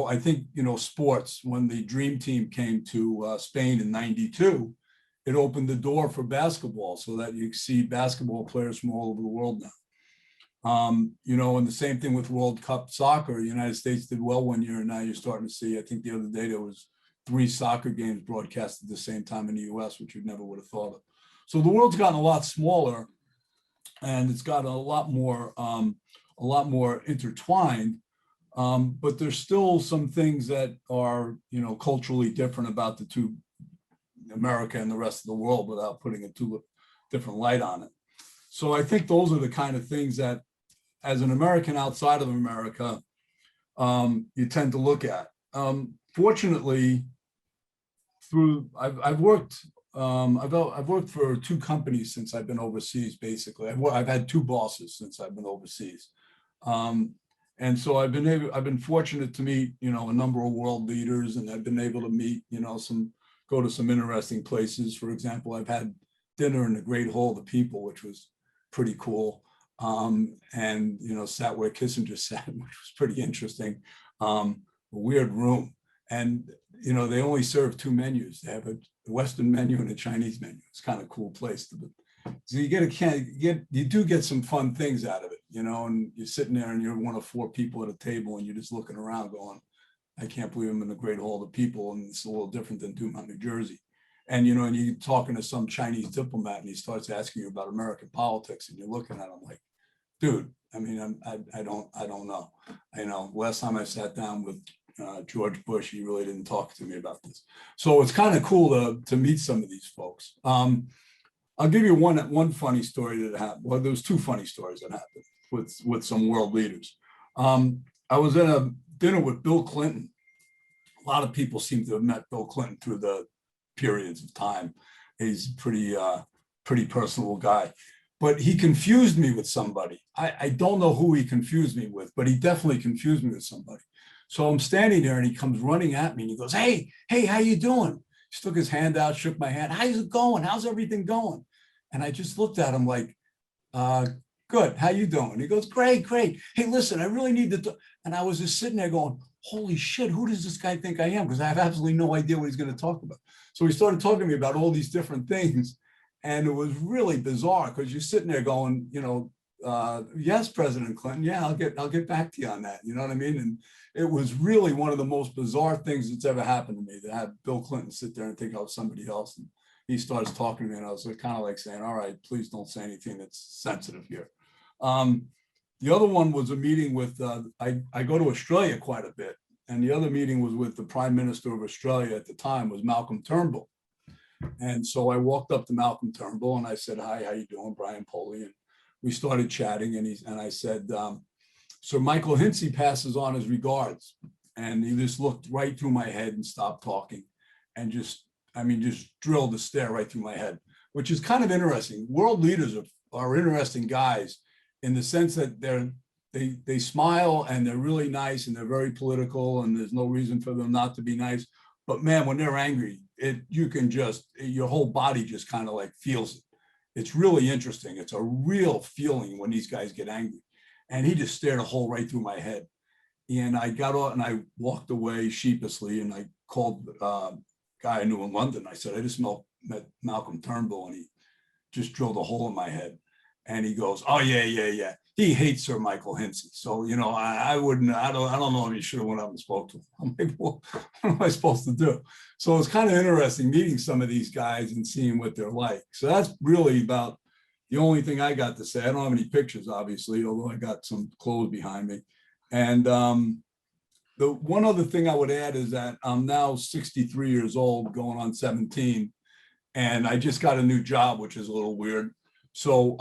I think, sports, when the Dream Team came to Spain in '92, it opened the door for basketball so that you see basketball players from all over the world now. And the same thing with World Cup soccer. The United States did well one year, and now you're starting to see, I think the other day there was 3 soccer games broadcast at the same time in the US, which you never would have thought of. So the world's gotten a lot smaller, and it's gotten a lot more intertwined. But there's still some things that are, culturally different about the two, America and the rest of the world, without putting a too different light on it. So I think those are the kind of things that, as an American outside of America, you tend to look at. Fortunately, I've worked for 2 companies since I've been overseas. Basically, I've had 2 bosses since I've been overseas. And so I've been fortunate to meet, a number of world leaders, and I've been able to meet, go to some interesting places. For example, I've had dinner in the Great Hall of the People, which was pretty cool. And, sat where Kissinger sat, which was pretty interesting. A weird room. And, they only serve 2 menus. They have a Western menu and a Chinese menu. It's kind of a cool place to be. So you do get some fun things out of it, and you're sitting there and you're one of 4 people at a table, and you're just looking around going, I can't believe I'm in the Great Hall of the People, and it's a little different than Dumont, New Jersey. And, and you're talking to some Chinese diplomat, and he starts asking you about American politics, and you're looking at him like, dude, I mean, I don't know. Last time I sat down with George Bush, he really didn't talk to me about this. So it's kind of cool to meet some of these folks. I'll give you one funny story that happened. Well, there was 2 funny stories that happened with some world leaders. I was at a dinner with Bill Clinton. A lot of people seem to have met Bill Clinton through the periods of time. He's pretty pretty personable guy. But he confused me with somebody. I don't know who he confused me with, but he definitely confused me with somebody. So I'm standing there and he comes running at me and he goes, hey, how you doing? He stuck his hand out, shook my hand. How's it going? How's everything going? And I just looked at him like, good, how you doing? He goes, great. Hey, listen, I really need to, and I was just sitting there going, holy shit, who does this guy think I am? Because I have absolutely no idea what he's going to talk about. So he started talking to me about all these different things. And it was really bizarre because you're sitting there going, yes, President Clinton, yeah, I'll get back to you on that. You know what I mean? And it was really one of the most bizarre things that's ever happened to me, to have Bill Clinton sit there and think I was somebody else. And he starts talking to me and I was kind of like saying, all right, please don't say anything that's sensitive here. The other one was a meeting with, I go to Australia quite a bit. And the other meeting was with the Prime Minister of Australia at the time, was Malcolm Turnbull. And so I walked up to Malcolm Turnbull and I said, hi, how you doing, Brian Pohli? And we started chatting and I said, Sir Michael Hinsey passes on his regards. And he just looked right through my head and stopped talking and just drilled a stare right through my head, which is kind of interesting. World leaders are interesting guys in the sense that they smile and they're really nice and they're very political and there's no reason for them not to be nice. But man, when they're angry, your whole body just kind of like feels it. It's really interesting. It's a real feeling when these guys get angry. And he just stared a hole right through my head. And I got out and I walked away sheepishly and I called a guy I knew in London. I said, I just met Malcolm Turnbull and he just drilled a hole in my head. And he goes, oh, yeah. He hates Sir Michael Hinsey. So, I don't know if he should have went up and spoke to him. I'm like, well, what am I supposed to do? So it's kind of interesting meeting some of these guys and seeing what they're like. So that's really about the only thing I got to say. I don't have any pictures, obviously, although I got some clothes behind me. And the one other thing I would add is that I'm now 63 years old, going on 17, and I just got a new job, which is a little weird. So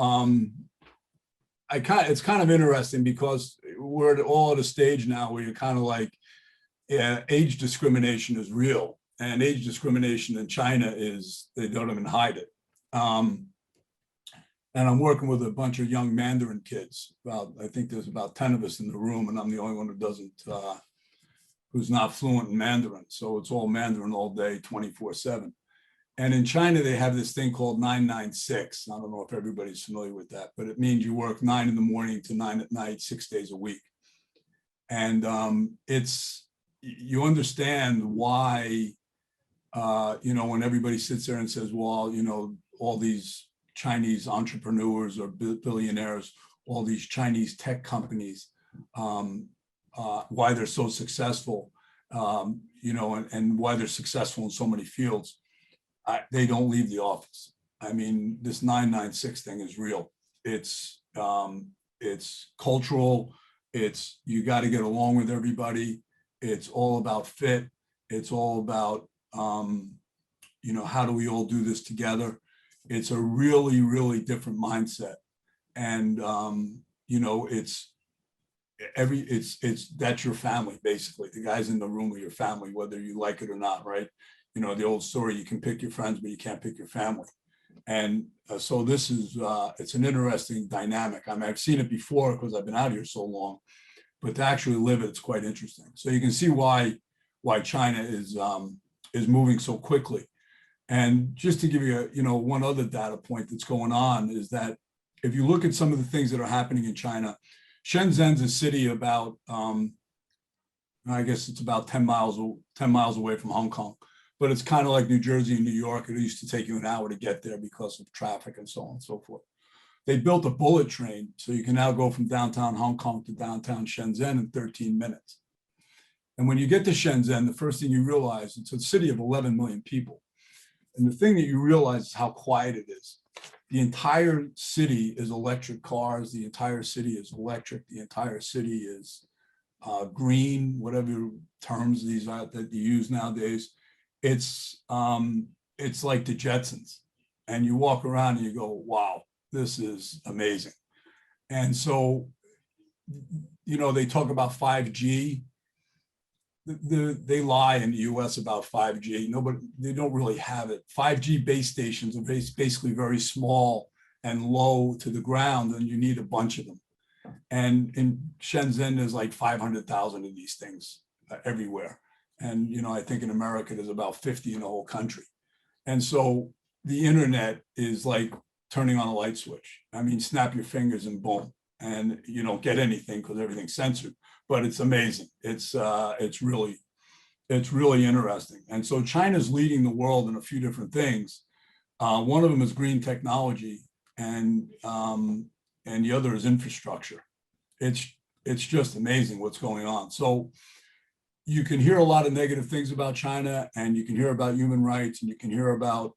it's kind of interesting because we're all at a stage now where you're kind of like, yeah, age discrimination is real, and age discrimination in China they don't even hide it. And I'm working with a bunch of young Mandarin kids. I think there's about 10 of us in the room, and I'm the only one who's not fluent in Mandarin. So it's all Mandarin all day, 24/7. And in China, they have this thing called 996. I don't know if everybody's familiar with that, but it means you work 9 in the morning to 9 at night, 6 days a week. And you understand why, when everybody sits there and says, well, all these Chinese entrepreneurs or billionaires, all these Chinese tech companies, why they're so successful, and why they're successful in so many fields. They don't leave the office. I mean, this 996 thing is real. It's cultural. You got to get along with everybody. It's all about fit. It's all about, how do we all do this together? It's a really, really different mindset. And, that's your family, basically. The guys in the room are your family, whether you like it or not, right? The old story, you can pick your friends, but you can't pick your family. And so this is, it's an interesting dynamic. I mean, I've seen it before because I've been out here so long, but to actually live it, it's quite interesting. So you can see why China is moving so quickly. And just to give you, one other data point that's going on is that if you look at some of the things that are happening in China, Shenzhen's a city about, I guess it's about 10 miles away from Hong Kong. But it's kind of like New Jersey and New York. It used to take you an hour to get there because of traffic and so on and so forth. They built a bullet train, so you can now go from downtown Hong Kong to downtown Shenzhen in 13 minutes. And when you get to Shenzhen, the first thing you realize, it's a city of 11 million people. And the thing that you realize is how quiet it is. The entire city is electric cars. The entire city is electric. The entire city is green, whatever terms these are that you use nowadays. It's like the Jetsons, and you walk around and you go, wow, this is amazing. And so, they talk about 5G. they lie in the US about 5G. Nobody, they don't really have it. 5G base stations are basically very small and low to the ground, and you need a bunch of them. And in Shenzhen, there's like 500,000 of these things everywhere. And, you know, I think in America, there's about 50 in the whole country. And so the internet is like turning on a light switch. I mean, snap your fingers and boom, and you don't get anything because everything's censored, but it's amazing. It's really interesting. And so China's leading the world in a few different things. One of them is green technology, and the other is infrastructure. It's just amazing what's going on. So you can hear a lot of negative things about China, and you can hear about human rights, and you can hear about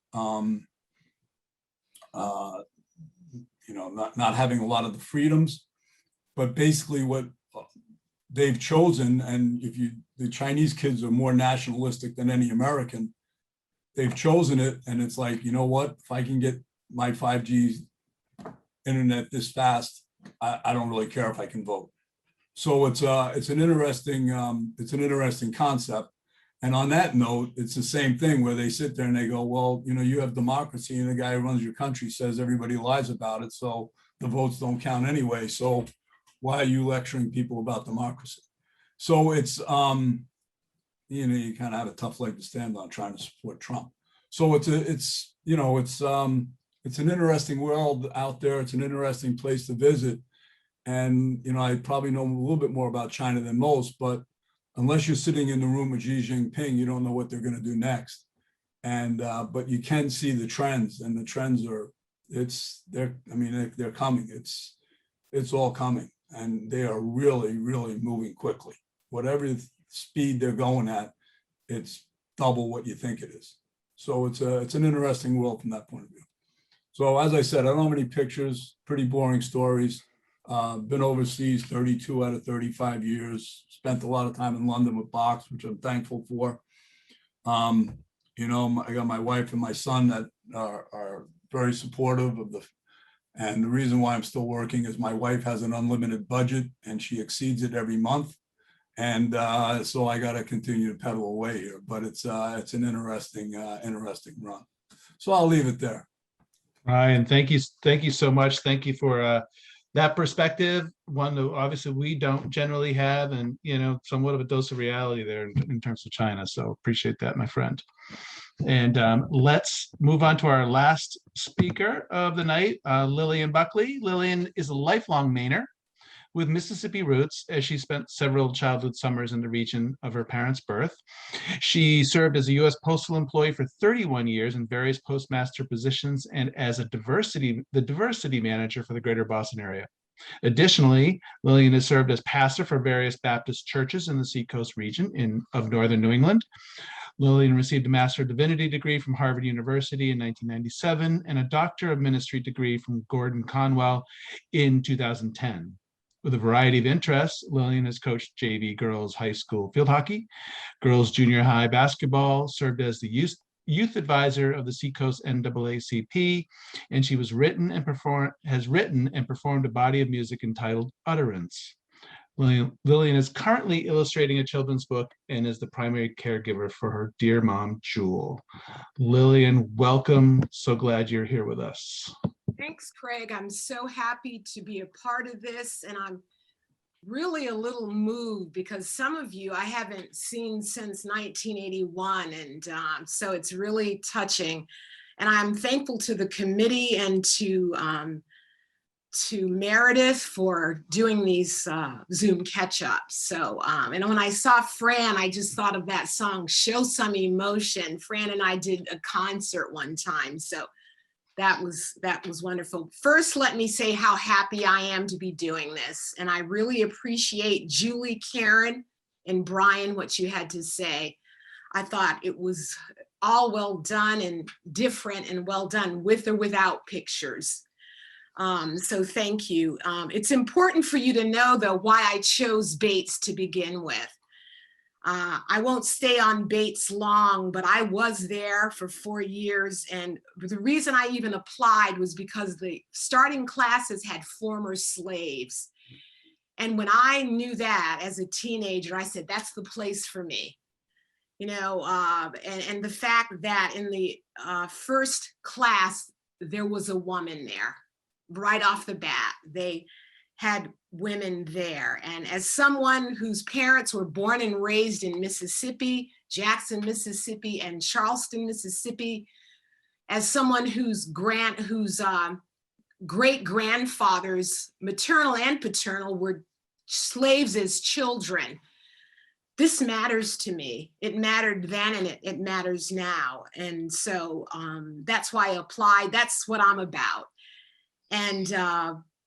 you know, not having a lot of the freedoms. But basically what they've chosen, and the Chinese kids are more nationalistic than any American, they've chosen it, and it's like, you know what, if I can get my 5G internet this fast, I don't really care if I can vote. So it's an interesting concept. And on that note, it's the same thing where they sit there and they go, well, you know, you have democracy, and the guy who runs your country says everybody lies about it, so the votes don't count anyway. So why are you lecturing people about democracy? So it's, you know, you kind of have a tough leg to stand on trying to support Trump. So it's an interesting world out there. It's an interesting place to visit. And, you know, I probably know a little bit more about China than most, but unless you're sitting in the room with Xi Jinping, you don't know what they're going to do next. And, but you can see the trends, and the trends are, they're coming. It's all coming, and they are really, really moving quickly. Whatever speed they're going at, it's double what you think it is. So it's an interesting world from that point of view. So as I said, I don't have any pictures, pretty boring stories. Been overseas 32 out of 35 years, spent a lot of time in London with Box, which I'm thankful for. You know, I got my wife and my son that are very supportive of and the reason why I'm still working is my wife has an unlimited budget and she exceeds it every month. And so I got to continue to pedal away here, but it's an interesting run. So I'll leave it there. Ryan, thank you so much. Thank you for that perspective, one that obviously we don't generally have, and you know, somewhat of a dose of reality there in terms of China. So appreciate that, my friend. And let's move on to our last speaker of the night, Lillian Buckley. Lillian is a lifelong Mainer with Mississippi roots, as she spent several childhood summers in the region of her parents' birth. She served as a U.S. postal employee for 31 years in various postmaster positions and as the diversity manager for the greater Boston area. Additionally, Lillian has served as pastor for various Baptist churches in the Seacoast region of northern New England. Lillian received a Master of Divinity degree from Harvard University in 1997 and a Doctor of Ministry degree from Gordon Conwell in 2010. With a variety of interests, Lillian has coached JV girls high school field hockey, girls junior high basketball, served as the youth advisor of the Seacoast NAACP, and she has written and performed a body of music entitled Utterance. Lillian is currently illustrating a children's book and is the primary caregiver for her dear mom, Jewel. Lillian, welcome. So glad you're here with us. Thanks, Craig. I'm so happy to be a part of this, and I'm really a little moved because some of you I haven't seen since 1981, and so it's really touching. And I'm thankful to the committee and to Meredith for doing these Zoom catch-ups. So, and when I saw Fran, I just thought of that song, Show Some Emotion. Fran and I did a concert one time, so that was wonderful. First, let me say how happy I am to be doing this. And I really appreciate Julie, Karen, and Brian, what you had to say. I thought it was all well done and different and well done with or without pictures. So thank you. It's important for you to know, though, why I chose Bates to begin with. I won't stay on Bates long, but I was there for 4 years. And the reason I even applied was because the starting classes had former slaves. And when I knew that as a teenager, I said, that's the place for me. You know, and the fact that in the first class, there was a woman there right off the bat. They had women there. And as someone whose parents were born and raised in Mississippi, Jackson, Mississippi, and Charleston, Mississippi, as someone whose great grandfathers, maternal and paternal, were slaves as children, this matters to me. It mattered then and it matters now. And so that's why I applied. That's what I'm about. And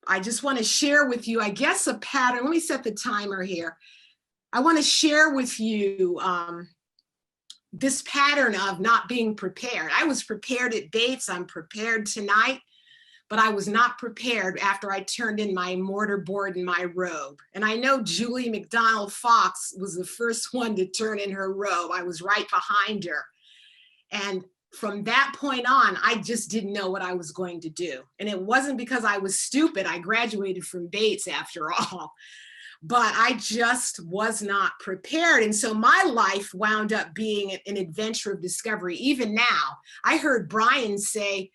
I just want to share with you, I guess, a pattern. Let me set the timer here. I want to share with you this pattern of not being prepared. I was prepared at Bates. I'm prepared tonight, but I was not prepared after I turned in my mortar board and my robe. And I know Julie McDonald Fox was the first one to turn in her robe. I was right behind her. And from that point on, I just didn't know what I was going to do. And it wasn't because I was stupid. I graduated from Bates after all, but I just was not prepared. And so my life wound up being an adventure of discovery. Even now, I heard Brian say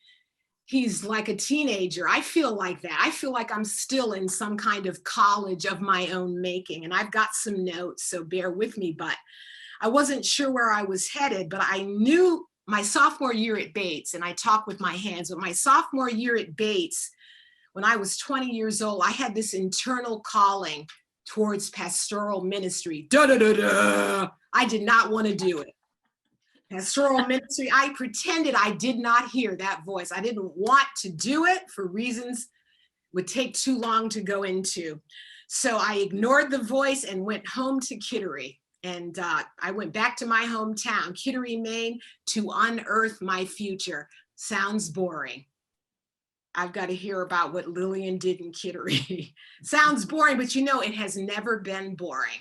he's like a teenager. I feel like that. I feel like I'm still in some kind of college of my own making. And I've got some notes, so bear with me, but I wasn't sure where I was headed, but I knew my sophomore year at Bates, and I talk with my hands, but my sophomore year at Bates, when I was 20 years old, I had this internal calling towards pastoral ministry. I did not want to do it. Pastoral ministry, I pretended I did not hear that voice. I didn't want to do it for reasons would take too long to go into. So I ignored the voice and went home to Kittery. And I went back to my hometown, Kittery, Maine, to unearth my future. Sounds boring. I've got to hear about what Lillian did in Kittery. Sounds boring, but you know, it has never been boring.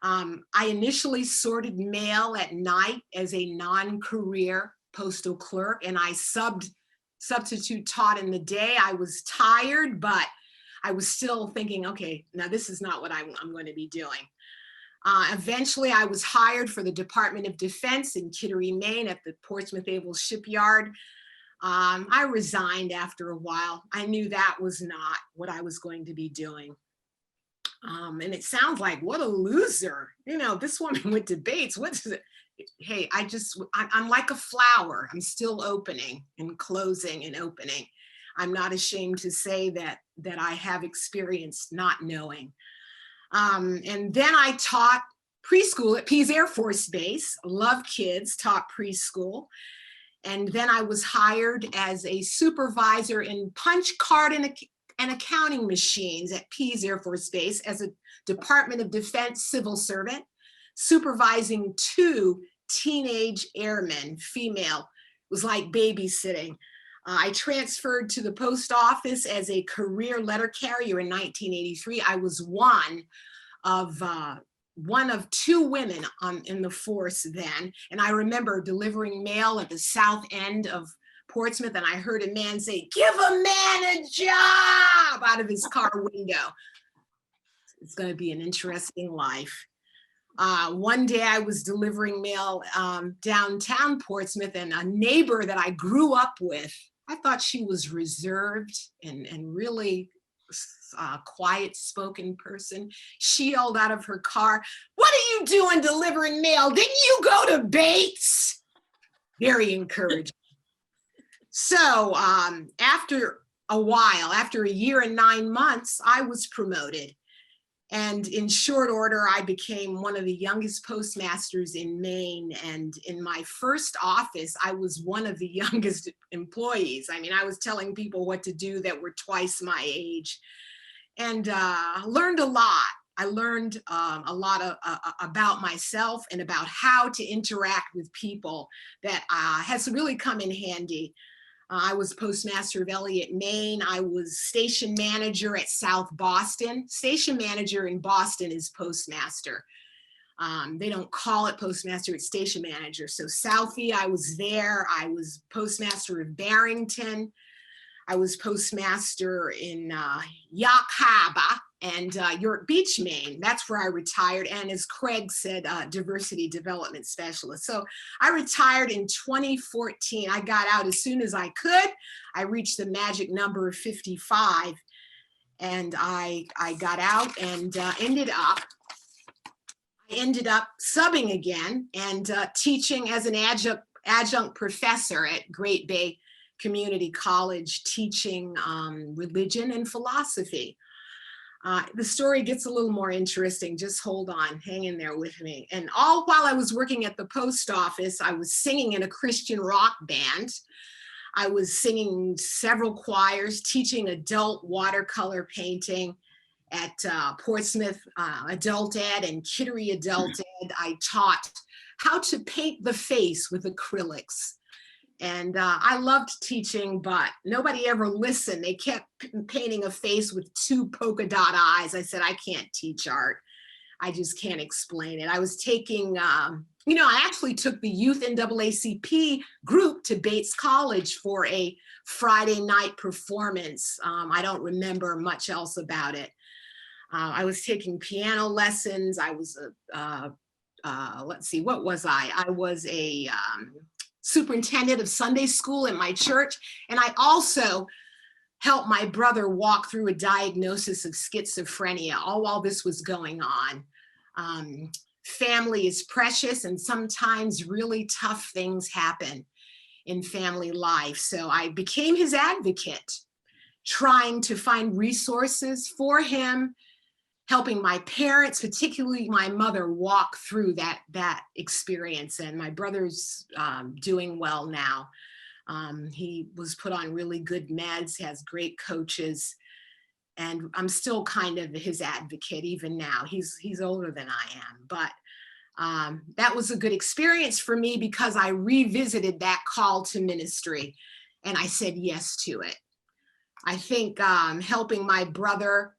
I initially sorted mail at night as a non-career postal clerk, and I substitute taught in the day. I was tired, but I was still thinking, okay, now this is not what I'm going to be doing. Eventually, I was hired for the Department of Defense in Kittery, Maine at the Portsmouth Naval Shipyard. I resigned after a while. I knew that was not what I was going to be doing. And it sounds like, what a loser. You know, this woman went to Bates. What is it? Hey, I'm like a flower. I'm still opening and closing and opening. I'm not ashamed to say that I have experienced not knowing. And then I taught preschool at Pease Air Force Base. Love kids, taught preschool. And then I was hired as a supervisor in punch card and accounting machines at Pease Air Force Base as a Department of Defense civil servant, supervising 2 teenage airmen, female. It was like babysitting. I transferred to the post office as a career letter carrier in 1983. I was one of 2 women in the force then. And I remember delivering mail at the south end of Portsmouth, and I heard a man say, "Give a man a job," out of his car window. It's going to be an interesting life. One day I was delivering mail downtown Portsmouth, and a neighbor that I grew up with, I thought she was reserved and really quiet spoken person. She yelled out of her car, "What are you doing delivering mail? Didn't you go to Bates?" Very encouraging. So after a while, after a year and 9 months, I was promoted. And in short order, I became one of the youngest postmasters in Maine. And in my first office, I was one of the youngest employees. I mean, I was telling people what to do that were twice my age, and learned a lot. I learned a lot about myself and about how to interact with people that has really come in handy. I was postmaster of Elliott, Maine. I was station manager at South Boston. Station manager in Boston is postmaster. They don't call it postmaster, it's station manager. So Southie, I was there. I was postmaster of Barrington. I was postmaster in Yakaba, and you're at Beach, Maine. That's where I retired. And as Craig said, diversity development specialist. So I retired in 2014. I got out as soon as I could. I reached the magic number of 55. And I got out and ended up subbing again and teaching as an adjunct professor at Great Bay Community College, teaching religion and philosophy. The story gets a little more interesting. Just hold on, hang in there with me. And all while I was working at the post office, I was singing in a Christian rock band. I was singing several choirs, teaching adult watercolor painting at Portsmouth Adult Ed and Kittery Adult Ed. I taught how to paint the face with acrylics. And I loved teaching, but nobody ever listened. They kept painting a face with 2 polka dot eyes. I said, I can't teach art. I just can't explain it. I was taking, I actually took the youth NAACP group to Bates College for a Friday night performance. I don't remember much else about it. I was taking piano lessons. I was let's see, what was I? I was a superintendent of Sunday school at my church. And I also helped my brother walk through a diagnosis of schizophrenia, all while this was going on. Family is precious, and sometimes really tough things happen in family life. So I became his advocate, trying to find resources for him, helping my parents, particularly my mother, walk through that experience. And my brother's doing well now. He was put on really good meds, has great coaches, and I'm still kind of his advocate even now. He's older than I am, but that was a good experience for me because I revisited that call to ministry and I said yes to it. I think helping my brother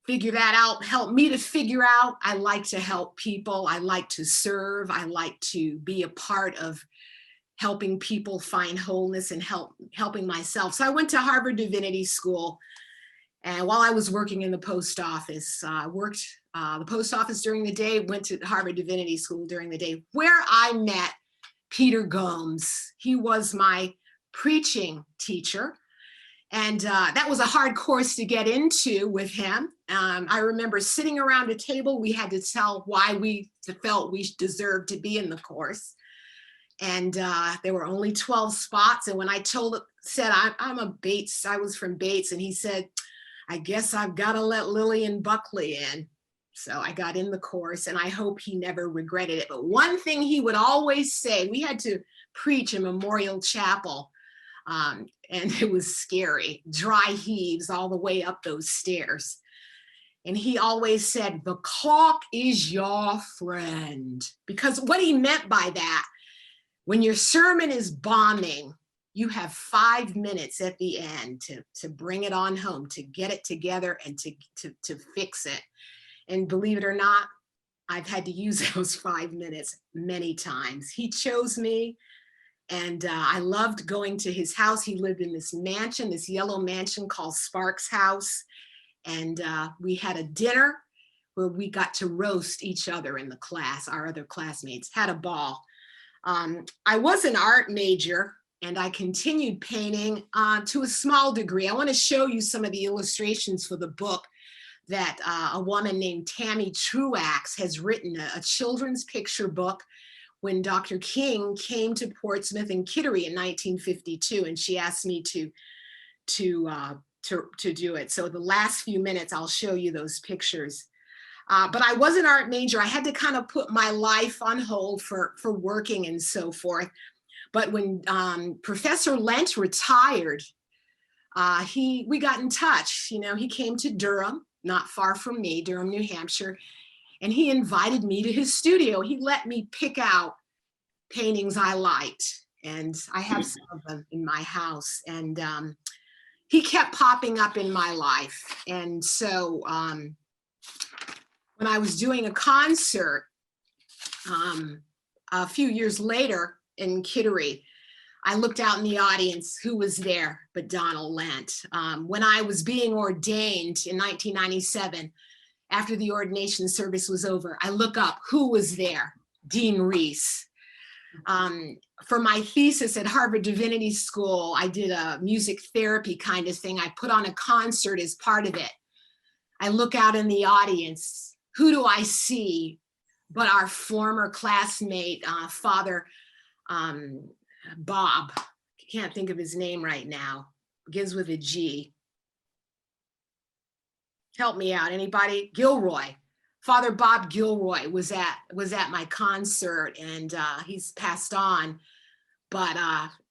figure that out helped me to figure out I like to help people. I like to serve. I like to be a part of helping people find wholeness and helping myself. So I went to Harvard Divinity School. And while I was working in the post office, worked the post office during the day, went to Harvard Divinity School during the day, where I met Peter Gomes. He was my preaching teacher. And that was a hard course to get into with him. I remember sitting around a table, we had to tell why we felt we deserved to be in the course. And there were only 12 spots. And when I said, I'm a Bates, I was from Bates, and he said, I guess I've got to let Lillian Buckley in. So I got in the course, and I hope he never regretted it. But one thing he would always say, we had to preach in Memorial Chapel, and it was scary, dry heaves all the way up those stairs. And he always said, the clock is your friend. Because what he meant by that, when your sermon is bombing, you have 5 minutes at the end to bring it on home, to get it together and to fix it. And believe it or not, I've had to use those 5 minutes many times. He chose me, and I loved going to his house. He lived in this mansion, this yellow mansion called Sparks House. And we had a dinner where we got to roast each other in the class. Our other classmates had a ball. I was an art major, and I continued painting to a small degree. I want to show you some of the illustrations for the book that a woman named Tammy Truax has written, a children's picture book when Dr. King came to Portsmouth and Kittery in 1952, and she asked me to do it. So the last few minutes, I'll show you those pictures. But I was an art major. I had to kind of put my life on hold for working and so forth. But when Professor Lent retired, we got in touch. You know, he came to Durham, not far from me, Durham, New Hampshire, and he invited me to his studio. He let me pick out paintings I liked, and I have some of them in my house. And he kept popping up in my life. And so when I was doing a concert a few years later in Kittery, I looked out in the audience, who was there but Donald Lent. When I was being ordained in 1997, after the ordination service was over, I look up, who was there? Dean Reese. For my thesis at Harvard Divinity School, I did a music therapy kind of thing. I put on a concert as part of it. I look out in the audience, who do I see but our former classmate, Father Bob, can't think of his name right now, begins with a G. Help me out, anybody? Gilroy. Father Bob Gilroy was at my concert, and he's passed on, but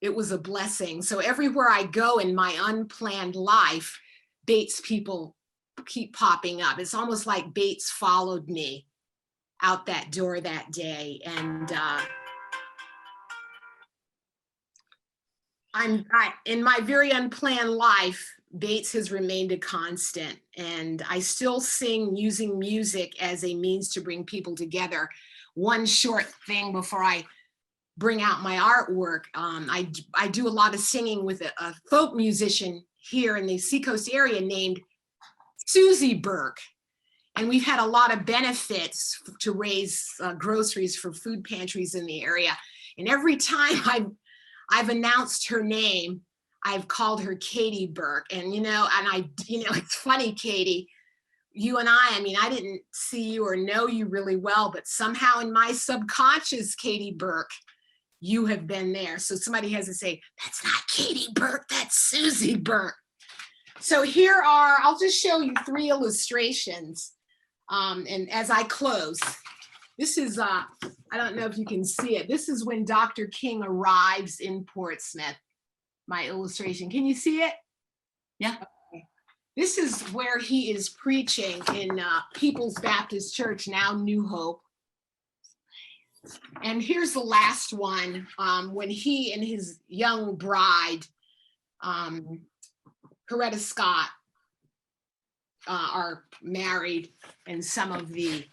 it was a blessing. So everywhere I go in my unplanned life, Bates people keep popping up. It's almost like Bates followed me out that door that day, and in my very unplanned life, Bates has remained a constant, and I still sing using music as a means to bring people together. One short thing before I bring out my artwork, I do a lot of singing with a folk musician here in the Seacoast area named Susie Burke, and we've had a lot of benefits to raise groceries for food pantries in the area. And every time I've announced her name, I've called her Katie Burke. And, it's funny, Katie, you and I mean, I didn't see you or know you really well, but somehow in my subconscious, Katie Burke, you have been there. So somebody has to say, that's not Katie Burke, that's Susie Burke. So here are, I'll just show you 3 illustrations. And as I close, this is, I don't know if you can see it. This is when Dr. King arrives in Portsmouth, my illustration. Can you see it? Yeah. Okay. This is where he is preaching in People's Baptist Church, now New Hope. And here's the last one, when he and his young bride, Coretta Scott, are married, and some of the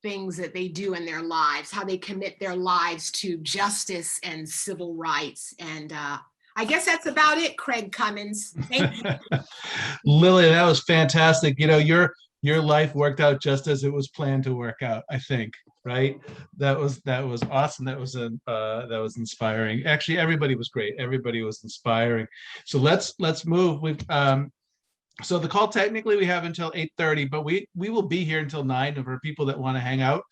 things that they do in their lives, how they commit their lives to justice and civil rights. And I guess that's about it, Craig Cummins. Thank you. Lillian, that was fantastic. Your life worked out just as it was planned to work out, I think, right? That was awesome. That was inspiring. Actually, everybody was great. Everybody was inspiring. So let's move. So the call, technically we have until 8:30, but we will be here until 9 for people that want to hang out.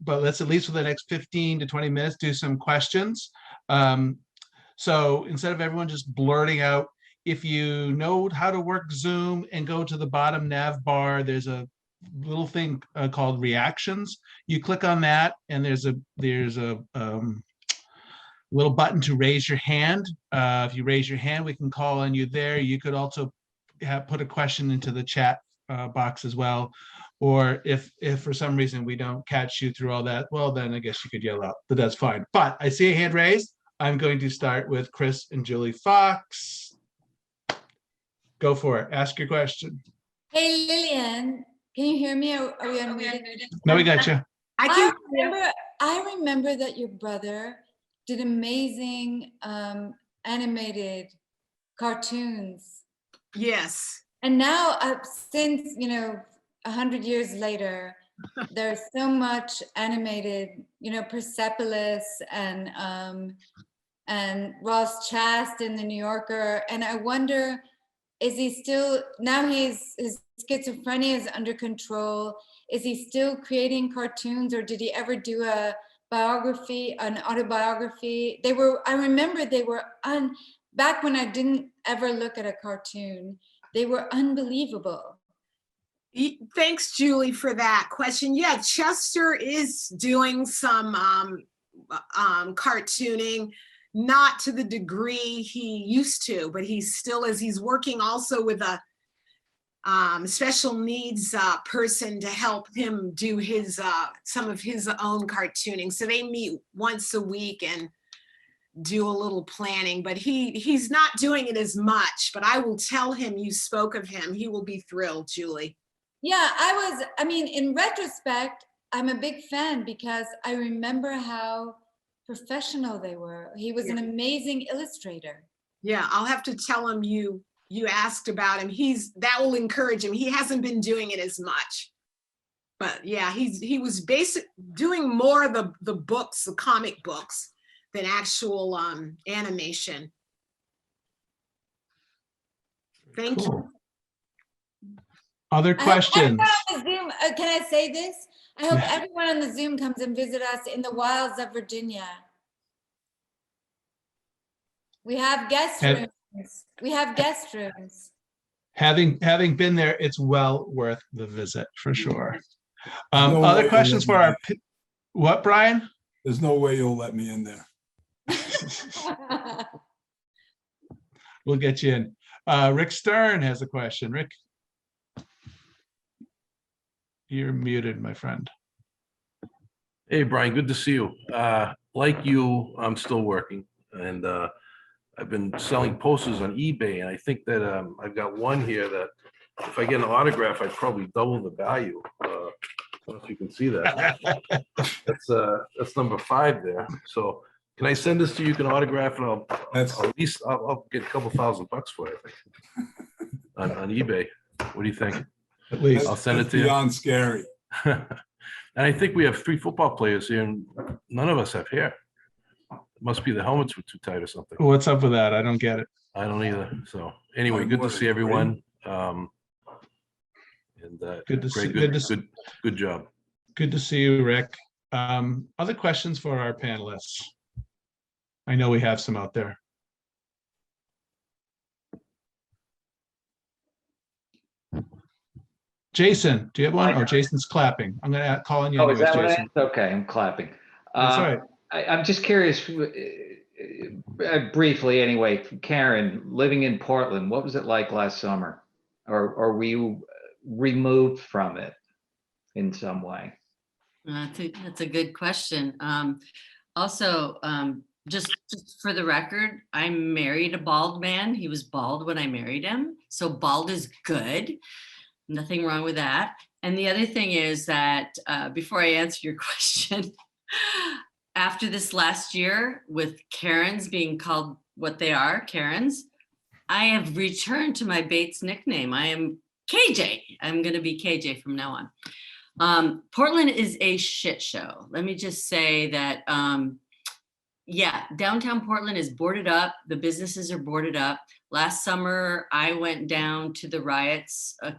But let's at least for the next 15 to 20 minutes do some questions. So instead of everyone just blurting out, if you know how to work Zoom and go to the bottom nav bar, there's a little thing called reactions. You click on that, and there's a little button to raise your hand. If you raise your hand, we can call on you there. You could also put a question into the chat box as well. Or if for some reason we don't catch you through all that, well, then I guess you could yell out, but that's fine. But I see a hand raised. I'm going to start with Chris and Julie Fox. Go for it. Ask your question. Hey, Lillian, can you hear me? Are we unmuted? No, we got you. I remember that your brother did amazing animated cartoons. Yes. And now, since 100 years later, there's so much animated, Persepolis and Ross Chast in the New Yorker, and I wonder, is he still, now his schizophrenia is under control, is he still creating cartoons, or did he ever do an autobiography? I remember they were back when I didn't ever look at a cartoon, they were unbelievable. Thanks, Julie, for that question. Yeah, Chester is doing some cartooning, not to the degree he used to, but he still is. He's working also with a special needs person to help him do his some of his own cartooning. So they meet once a week and do a little planning, but he's not doing it as much. But I will tell him you spoke of him. He will be thrilled, Julie. Yeah, in retrospect, I'm a big fan because I remember how professional they were. He was an amazing illustrator. Yeah, I'll have to tell him you asked about him. That will encourage him. He hasn't been doing it as much. But yeah, he was doing more of the books, the comic books, than actual animation. Thank you. Cool. Other I hope questions? everyone on the Zoom, can I say this? I hope everyone on the Zoom comes and visit us in the wilds of Virginia. We have guest And- rooms. We have guest rooms. Having been there, it's well worth the visit for sure. No way Other you'll questions let for me our, what, Brian? There's no way you'll let me in there. We'll get you in. Rick Stern has a question. Rick, you're muted, my friend. Hey, Brian, good to see you. Like you, I'm still working, and I've been selling posters on eBay, and I think that I've got one here that if I get an autograph, I'd probably double the value. I don't know if you can see that. That's number 5 there. So can I send this to you? You can autograph, and I'll at least I'll get a couple $1,000 for it on eBay. What do you think? At least. I'll send it That's to you. beyond scary. And I think we have 3 football players here, and none of us have hair. It must be the helmets were too tight or something. What's up with that? I don't get it. I don't either. So anyway, good to see everyone. Good to Greg, see- good job. Good to see you, Rick. Other questions for our panelists? I know we have some out there. Jason, do you have one? Oh, Jason's clapping. I'm gonna call on you Oh, is anyways, that what it Jason. is? Okay, I'm clapping. That's all right. I'm just curious, briefly anyway, Karen, living in Portland, what was it like last summer? Or were you removed from it in some way? That's a good question. Also, just for the record, I married a bald man. He was bald when I married him. So bald is good. Nothing wrong with that. And the other thing is that before I answer your question, after this last year with Karens being called what they are, Karens, I have returned to my Bates nickname. I am KJ. I'm going to be KJ from now on. Portland is a shit show. Let me just say that, yeah, downtown Portland is boarded up. The businesses are boarded up. Last summer, I went down to the riots a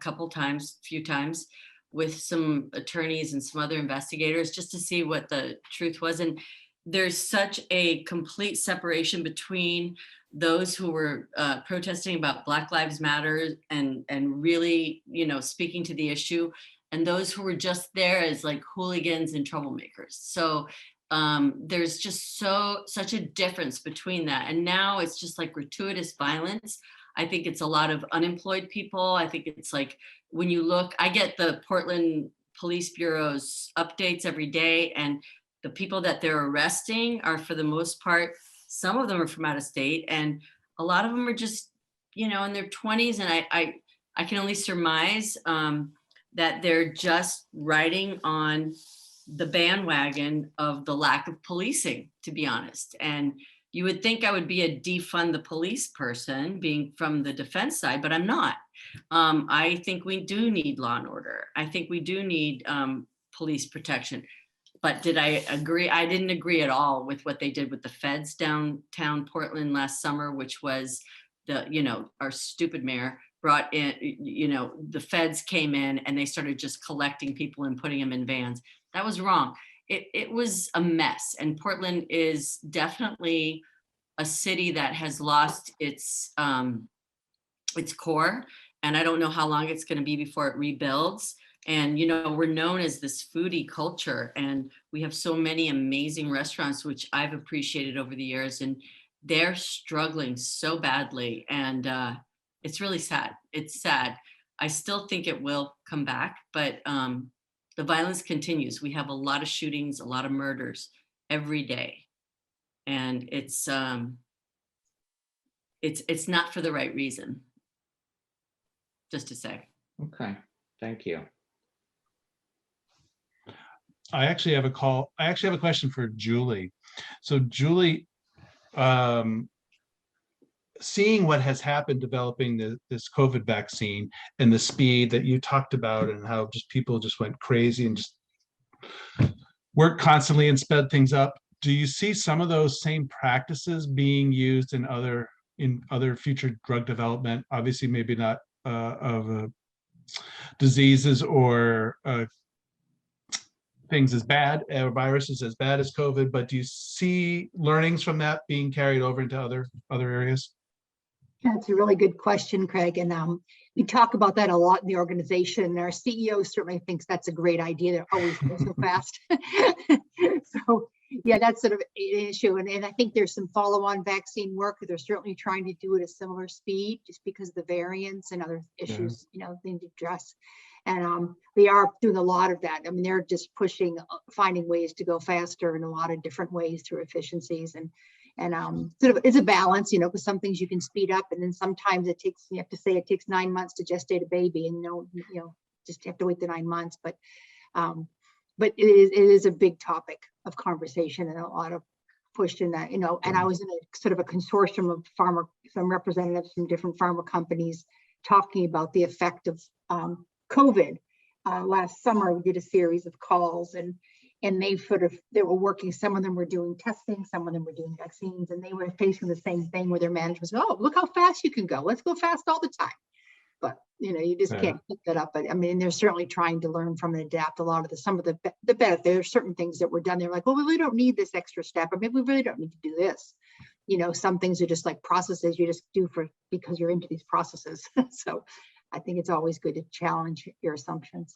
few times with some attorneys and some other investigators just to see what the truth was. And there's such a complete separation between those who were protesting about Black Lives Matter and really, speaking to the issue, and those who were just there as like hooligans and troublemakers. So there's just such a difference between that. And now it's just like gratuitous violence. I think it's a lot of unemployed people. I think it's like, when you look, I get the Portland Police Bureau's updates every day, and the people that they're arresting are, for the most part, some of them are from out of state, and a lot of them are just, in their 20s. And I can only surmise that they're just riding on the bandwagon of the lack of policing, to be honest. And you would think I would be a defund the police person, being from the defense side, but I'm not. I think we do need law and order. I think we do need police protection. But did I agree? I didn't agree at all with what they did with the feds downtown Portland last summer, which was our stupid mayor brought in, the feds came in and they started just collecting people and putting them in vans. That was wrong. It was a mess. And Portland is definitely a city that has lost its core. And I don't know how long it's going to be before it rebuilds. And, we're known as this foodie culture, and we have so many amazing restaurants, which I've appreciated over the years, and they're struggling so badly. And it's really sad. It's sad. I still think it will come back, but the violence continues. We have a lot of shootings, a lot of murders every day. And it's not for the right reason, just to say. Okay, thank you. I actually have a question for Julie. So Julie, seeing what has happened developing this COVID vaccine and the speed that you talked about and how just people just went crazy and just worked constantly and sped things up. Do you see some of those same practices being used in other future drug development? Obviously, maybe not of diseases or things as bad or viruses as bad as COVID, but do you see learnings from that being carried over into other areas? That's a really good question, Craig. And we talk about that a lot in the organization. And our CEO certainly thinks that's a great idea. They're always going so fast. So yeah, that's sort of an issue. And I think there's some follow-on vaccine work. They're certainly trying to do it at a similar speed just because of the variants and other issues, you know, they need to address. And they are doing a lot of that. I mean, they're just pushing, finding ways to go faster in a lot of different ways through efficiencies. And sort of it's a balance, you know, because some things you can speed up, and then sometimes it takes, you have to say it takes 9 months to gestate a baby, and just have to wait the 9 months. But it is a big topic of conversation and a lot of push in that, you know. And I was in a sort of a consortium of some representatives from different pharma companies talking about the effect of COVID. Last summer, we did a series of calls, and they were working, some of them were doing testing, some of them were doing vaccines, and they were facing the same thing where their management was, oh, look how fast you can go. Let's go fast all the time. But, you know, you just can't pick that up. But I mean, they're certainly trying to learn from and adapt a lot of some of the best. There are certain things that were done. They're like, well, we really don't need this extra step, or maybe we really don't need to do this. You know, some things are just like processes you just do because you're into these processes. So I think it's always good to challenge your assumptions.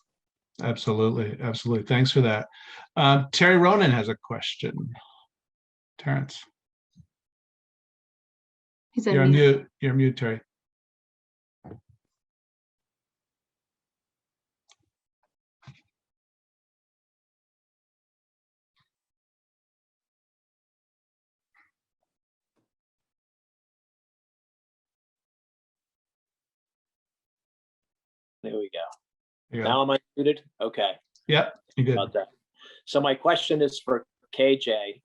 Absolutely. Absolutely. Thanks for that. Terry Ronan has a question. Terrence. You're on mute. You're on mute, Terry. There we go. Yeah. Now am I muted? Okay. Yep. You're good. About that. So my question is for KJ.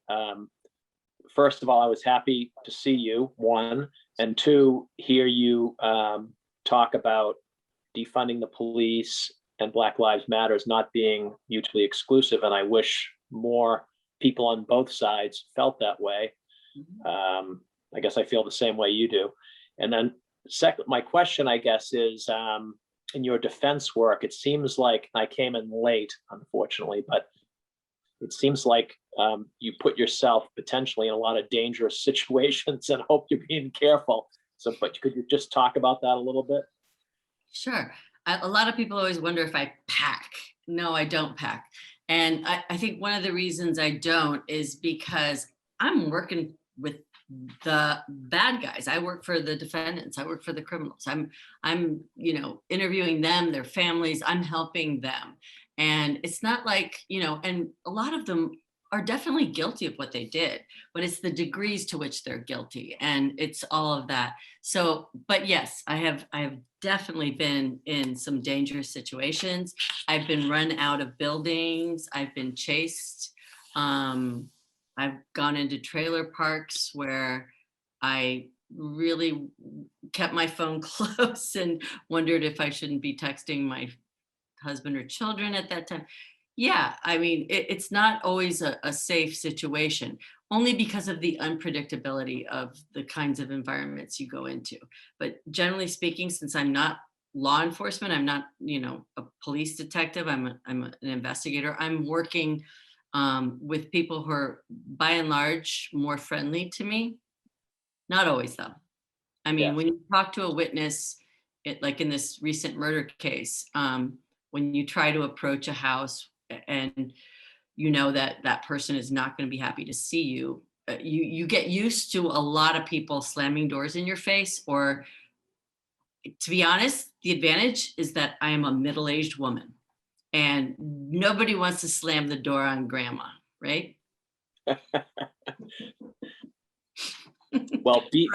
First of all, I was happy to see you, one, and two, hear you talk about defunding the police and Black Lives Matters not being mutually exclusive. And I wish more people on both sides felt that way. I guess I feel the same way you do. And then second, my question, I guess, is in your defense work, it seems like I came in late, unfortunately, but it seems like you put yourself potentially in a lot of dangerous situations, and hope you're being careful. So, but could you just talk about that a little bit? Sure. A lot of people always wonder if I pack. No, I don't pack. And I think one of the reasons I don't is because I'm working with the bad guys. I work for the defendants. I work for the criminals. I'm, interviewing them, their families. I'm helping them. And it's not like, and a lot of them are definitely guilty of what they did, but it's the degrees to which they're guilty. And it's all of that. So, but yes, I have definitely been in some dangerous situations. I've been run out of buildings. I've been chased. I've gone into trailer parks where I really kept my phone close and wondered if I shouldn't be texting my husband or children at that time. Yeah, I mean, it's not always a safe situation, only because of the unpredictability of the kinds of environments you go into. But generally speaking, since I'm not law enforcement, I'm not, a police detective, I'm an investigator, I'm working with people who are by and large more friendly to me. Not always though. I mean, when you talk to a witness, like in this recent murder case, when you try to approach a house and that person is not going to be happy to see you, you get used to a lot of people slamming doors in your face. Or to be honest, the advantage is that I am a middle-aged woman and nobody wants to slam the door on grandma, right? Well, be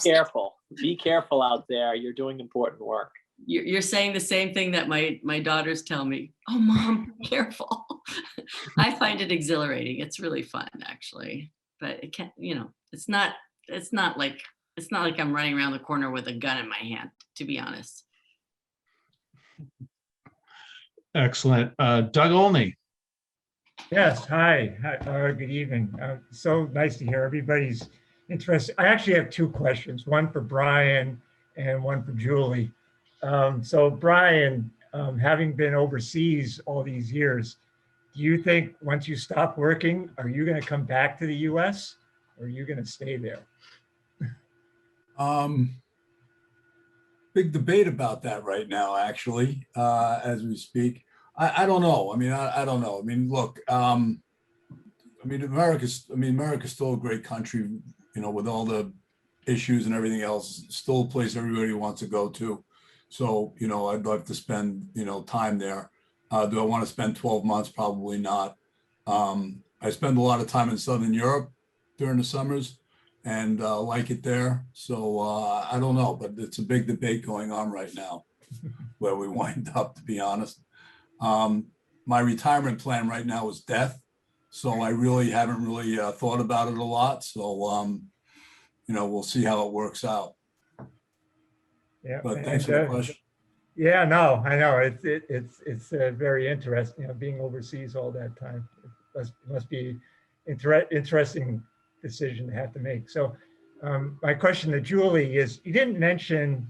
careful. Be careful out there. You're doing important work. you're saying the same thing that my daughters tell me. Oh, Mom, be careful. I find it exhilarating. It's really fun, actually. But it can't, it's not like I'm running around the corner with a gun in my hand, to be honest. Excellent. Doug Olney. Yes, hi, good evening. So nice to hear everybody's interest. I actually have two questions, one for Brian and one for Julie. So Brian, having been overseas all these years, do you think once you stop working, are you going to come back to the US or are you going to stay there? Big debate about that right now, actually, as we speak. I don't know. I mean, I don't know. I mean, look, America's still a great country, with all the issues and everything else, still a place everybody wants to go to. So, I'd love to spend, time there. Do I want to spend 12 months? Probably not. I spend a lot of time in Southern Europe during the summers and like it there. So I don't know, but it's a big debate going on right now where we wind up, to be honest. My retirement plan right now is death. So I really haven't really thought about it a lot. So, we'll see how it works out. Yeah, But thanks for the question. Yeah, no, I know it's very interesting. Being overseas all that time, it must be interesting decision to have to make. So, my question to Julie is: you didn't mention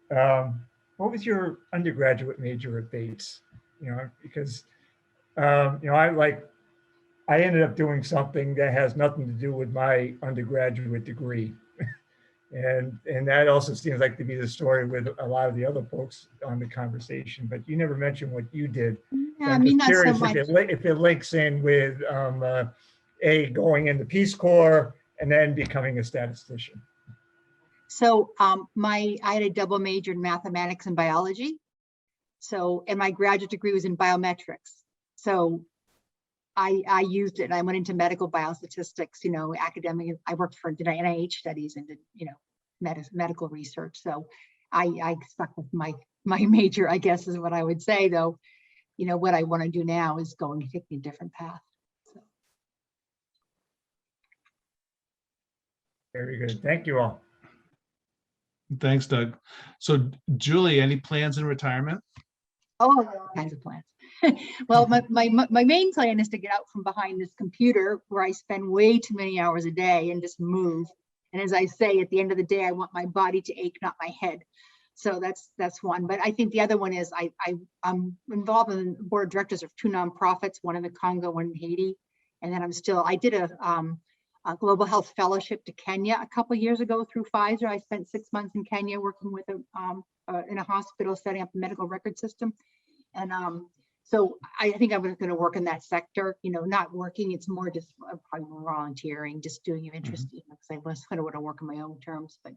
what was your undergraduate major at Bates? Because I ended up doing something that has nothing to do with my undergraduate degree. And that also seems like to be the story with a lot of the other folks on the conversation, but you never mentioned what you did. Yeah, So I I'm mean, just not so curious much. if it links in with going in the Peace Corps and then becoming a statistician. So I had a double major in mathematics and biology. So, and my graduate degree was in biometrics. So I used it. I went into medical biostatistics, academic. I worked for NIH studies and did, medical research. So I stuck with my major, I guess is what I would say, though. What I want to do now is go and take a different path. So. Very good. Thank you all. Thanks, Doug. So Julie, any plans in retirement? Oh, all kinds of plans. Well, my main plan is to get out from behind this computer where I spend way too many hours a day and just move. And as I say, at the end of the day, I want my body to ache, not my head. So that's one. But I think the other one is I'm involved in the board of directors of two nonprofits, one in the Congo, one in Haiti. And then I did a global health fellowship to Kenya a couple of years ago through Pfizer. I spent 6 months in Kenya working with in a hospital, setting up a medical record system. And so I think I'm going to work in that sector, not working. It's more just probably more volunteering, just doing it interesting, because I was kind of want to work on my own terms. But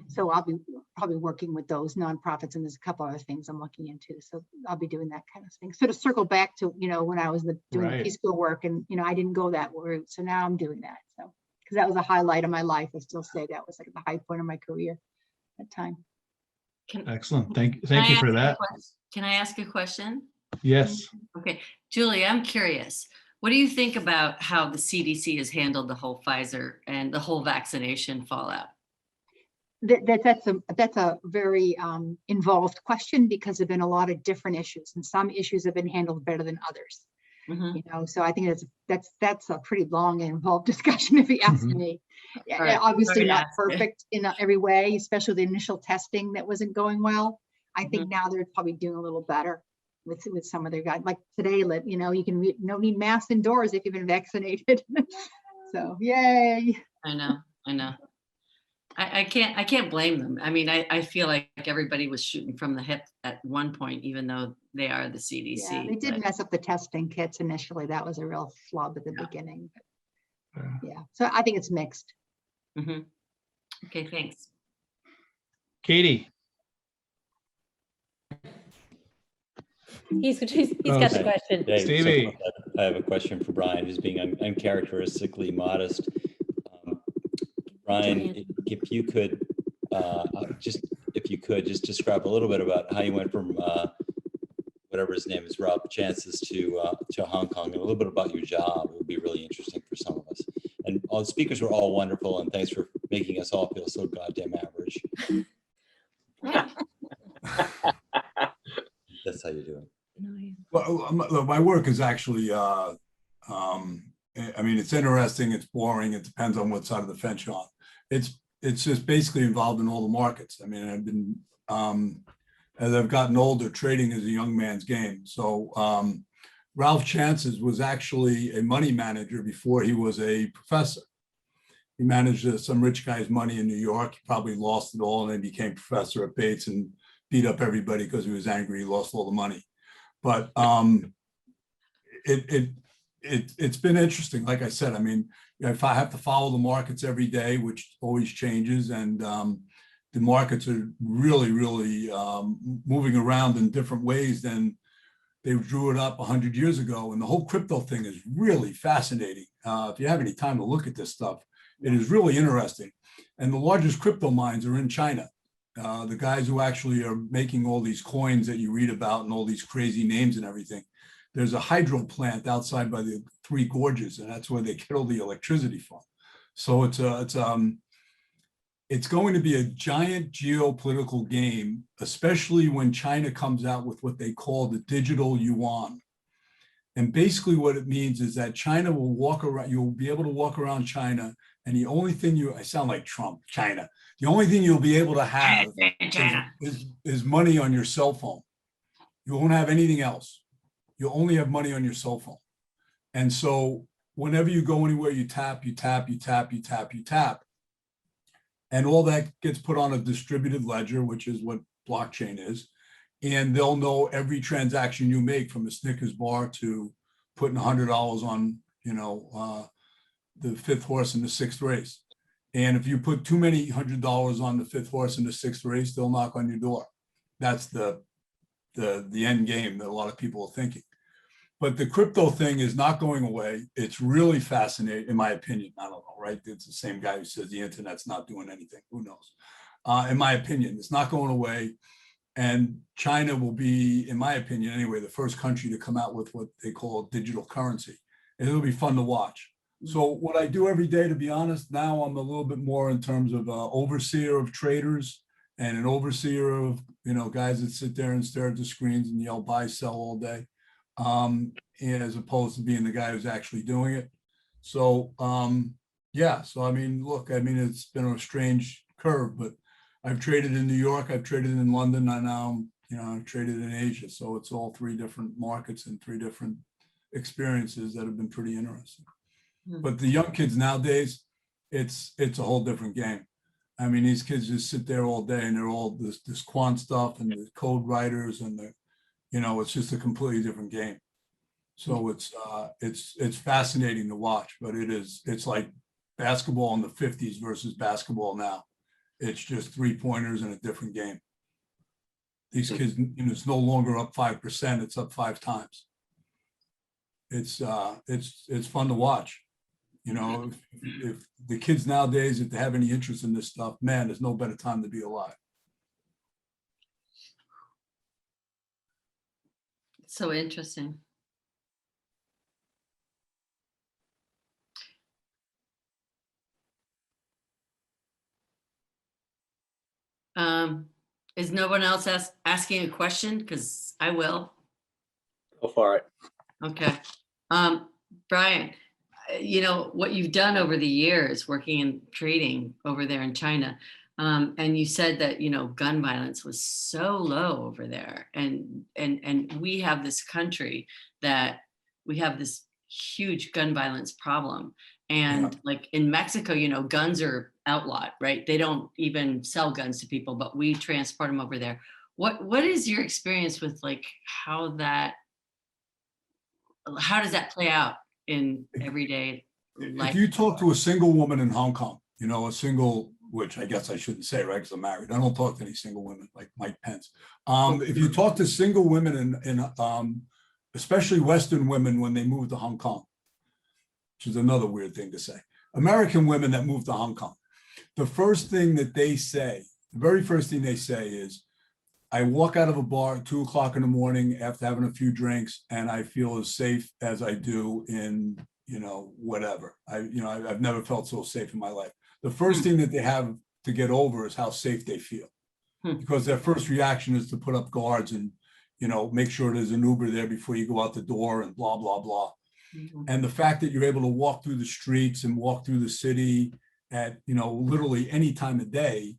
so I'll be probably working with those nonprofits, and there's a couple other things I'm looking into. So I'll be doing that kind of thing. So to circle back to, when I was doing the Peace Corps work, and, I didn't go that route. So now I'm doing that. So, because that was a highlight of my life. I still say that was like the high point of my career at that time. Excellent. Thank you for that. Can I ask a question? Yes. Okay, Julie, I'm curious. What do you think about how the CDC has handled the whole Pfizer and the whole vaccination fallout? That's a very involved question, because there've been a lot of different issues, and some issues have been handled better than others. Mm-hmm. So I think that's a pretty long and involved discussion, if you ask me. Right. Obviously not perfect in every way, especially the initial testing that wasn't going well. I think now they're probably doing a little better with some of their guys. Like today, you can don't need masks indoors if you've been vaccinated. So yay! I know. I can't blame them. I mean, I feel like everybody was shooting from the hip at one point, even though they are the CDC. Yeah, they did mess up the testing kits initially. That was a real flub at the beginning. But, yeah, so I think it's mixed. Mm-hmm. Okay, thanks. Katie. He's got the question. Dave, Stevie. I have a question for Brian, who's being uncharacteristically modest. Brian, if you could you could, just describe a little bit about how you went from whatever his name is, Ralph Chances, to Hong Kong, and a little bit about your job. It would be really interesting for some of us. And all the speakers were all wonderful, and thanks for making us all feel so goddamn average. That's how you do it. Well, look, my work is actually, I mean, it's interesting, it's boring, it depends on what side of the fence you're on. It's just basically involved in all the markets. I mean, I've been, as I've gotten older, trading is a young man's game. So Ralph Chances was actually a money manager before he was a professor. He managed some rich guy's money in New York. He probably lost it all and then became professor at Bates and beat up everybody because he was angry. He lost all the money. But it's been interesting. Like I said, I mean, if I have to follow the markets every day, which always changes, and the markets are really, really moving around in different ways than they drew it up 100 years ago. And the whole crypto thing is really fascinating. If you have any time to look at this stuff, it is really interesting. And the largest crypto mines are in China. The guys who actually are making all these coins that you read about and all these crazy names and everything. There's a hydro plant outside by the Three Gorges, and that's where they get all the electricity from. So it's going to be a giant geopolitical game, especially when China comes out with what they call the digital yuan. And basically what it means is that China will walk around, you'll be able to walk around China, and the only thing I sound like Trump, China. The only thing you'll be able to have is money on your cell phone. You won't have anything else. You'll only have money on your cell phone. And so whenever you go anywhere, you tap, you tap, you tap, you tap, you tap. And all that gets put on a distributed ledger, which is what blockchain is. And they'll know every transaction you make, from a Snickers bar to putting $100 on, the fifth horse in the sixth race. And if you put too many $100 on the fifth horse in the sixth race, they'll knock on your door. That's the end game that a lot of people are thinking. But the crypto thing is not going away. It's really fascinating, in my opinion. I don't know, right? It's the same guy who says the internet's not doing anything. Who knows? In my opinion, it's not going away. And China will be, in my opinion anyway, the first country to come out with what they call digital currency. And it'll be fun to watch. So what I do every day, to be honest, now I'm a little bit more in terms of overseer of traders and an overseer of, guys that sit there and stare at the screens and yell, buy, sell all day. As opposed to being the guy who's actually doing it. So, so, I mean, look, I mean, it's been a strange curve, but I've traded in New York, I've traded in London, I now, I've traded in Asia. So it's all three different markets and three different experiences that have been pretty interesting. But the young kids nowadays, it's a whole different game. I mean, these kids just sit there all day and they're all this quant stuff and the code writers and it's just a completely different game. So it's fascinating to watch, but it's like basketball in the 50s versus basketball now. It's just 3-pointers in a different game. These kids, it's no longer up 5%, it's up 5 times. It's fun to watch. If the kids nowadays, if they have any interest in this stuff, man, there's no better time to be alive. So interesting. Is no one else asking a question? Because I will. Go for it. Okay. Brian, what you've done over the years working in trading over there in China, and you said that, gun violence was so low over there. And we have this country that we have this huge gun violence problem. And like in Mexico, guns are outlawed, right? They don't even sell guns to people, but we transport them over there. What is your experience with like how does that play out in everyday life? If you talk to a single woman in Hong Kong, which I guess I shouldn't say, right? Because I'm married. I don't talk to any single women like Mike Pence. If you talk to single women in especially Western women when they move to Hong Kong, which is another weird thing to say, American women that move to Hong Kong, the first thing that they say the very first thing they say is, I walk out of a bar at 2 o'clock in the morning after having a few drinks, and I feel as safe as I do in, whatever. I've never felt so safe in my life. The first thing that they have to get over is how safe they feel, because their first reaction is to put up guards and, make sure there's an Uber there before you go out the door and blah, blah, blah. And the fact that you're able to walk through the streets and walk through the city at, literally any time of day,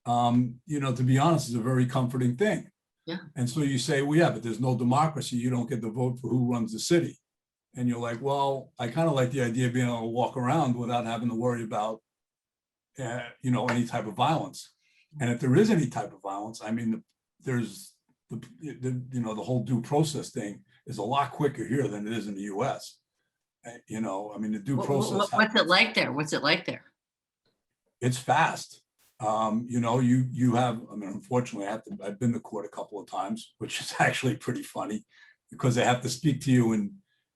to be honest, is a very comforting thing. Yeah. And so you say, well, yeah, but there's no democracy. You don't get to vote for who runs the city. And you're like, well, I kind of like the idea of being able to walk around without having to worry about, any type of violence. And if there is any type of violence, I mean, there's the whole due process thing is a lot quicker here than it is in the US. The due process. What's it like there? What's it like there? It's fast. You have, unfortunately, I've been to court a couple of times, which is actually pretty funny because they have to speak to you and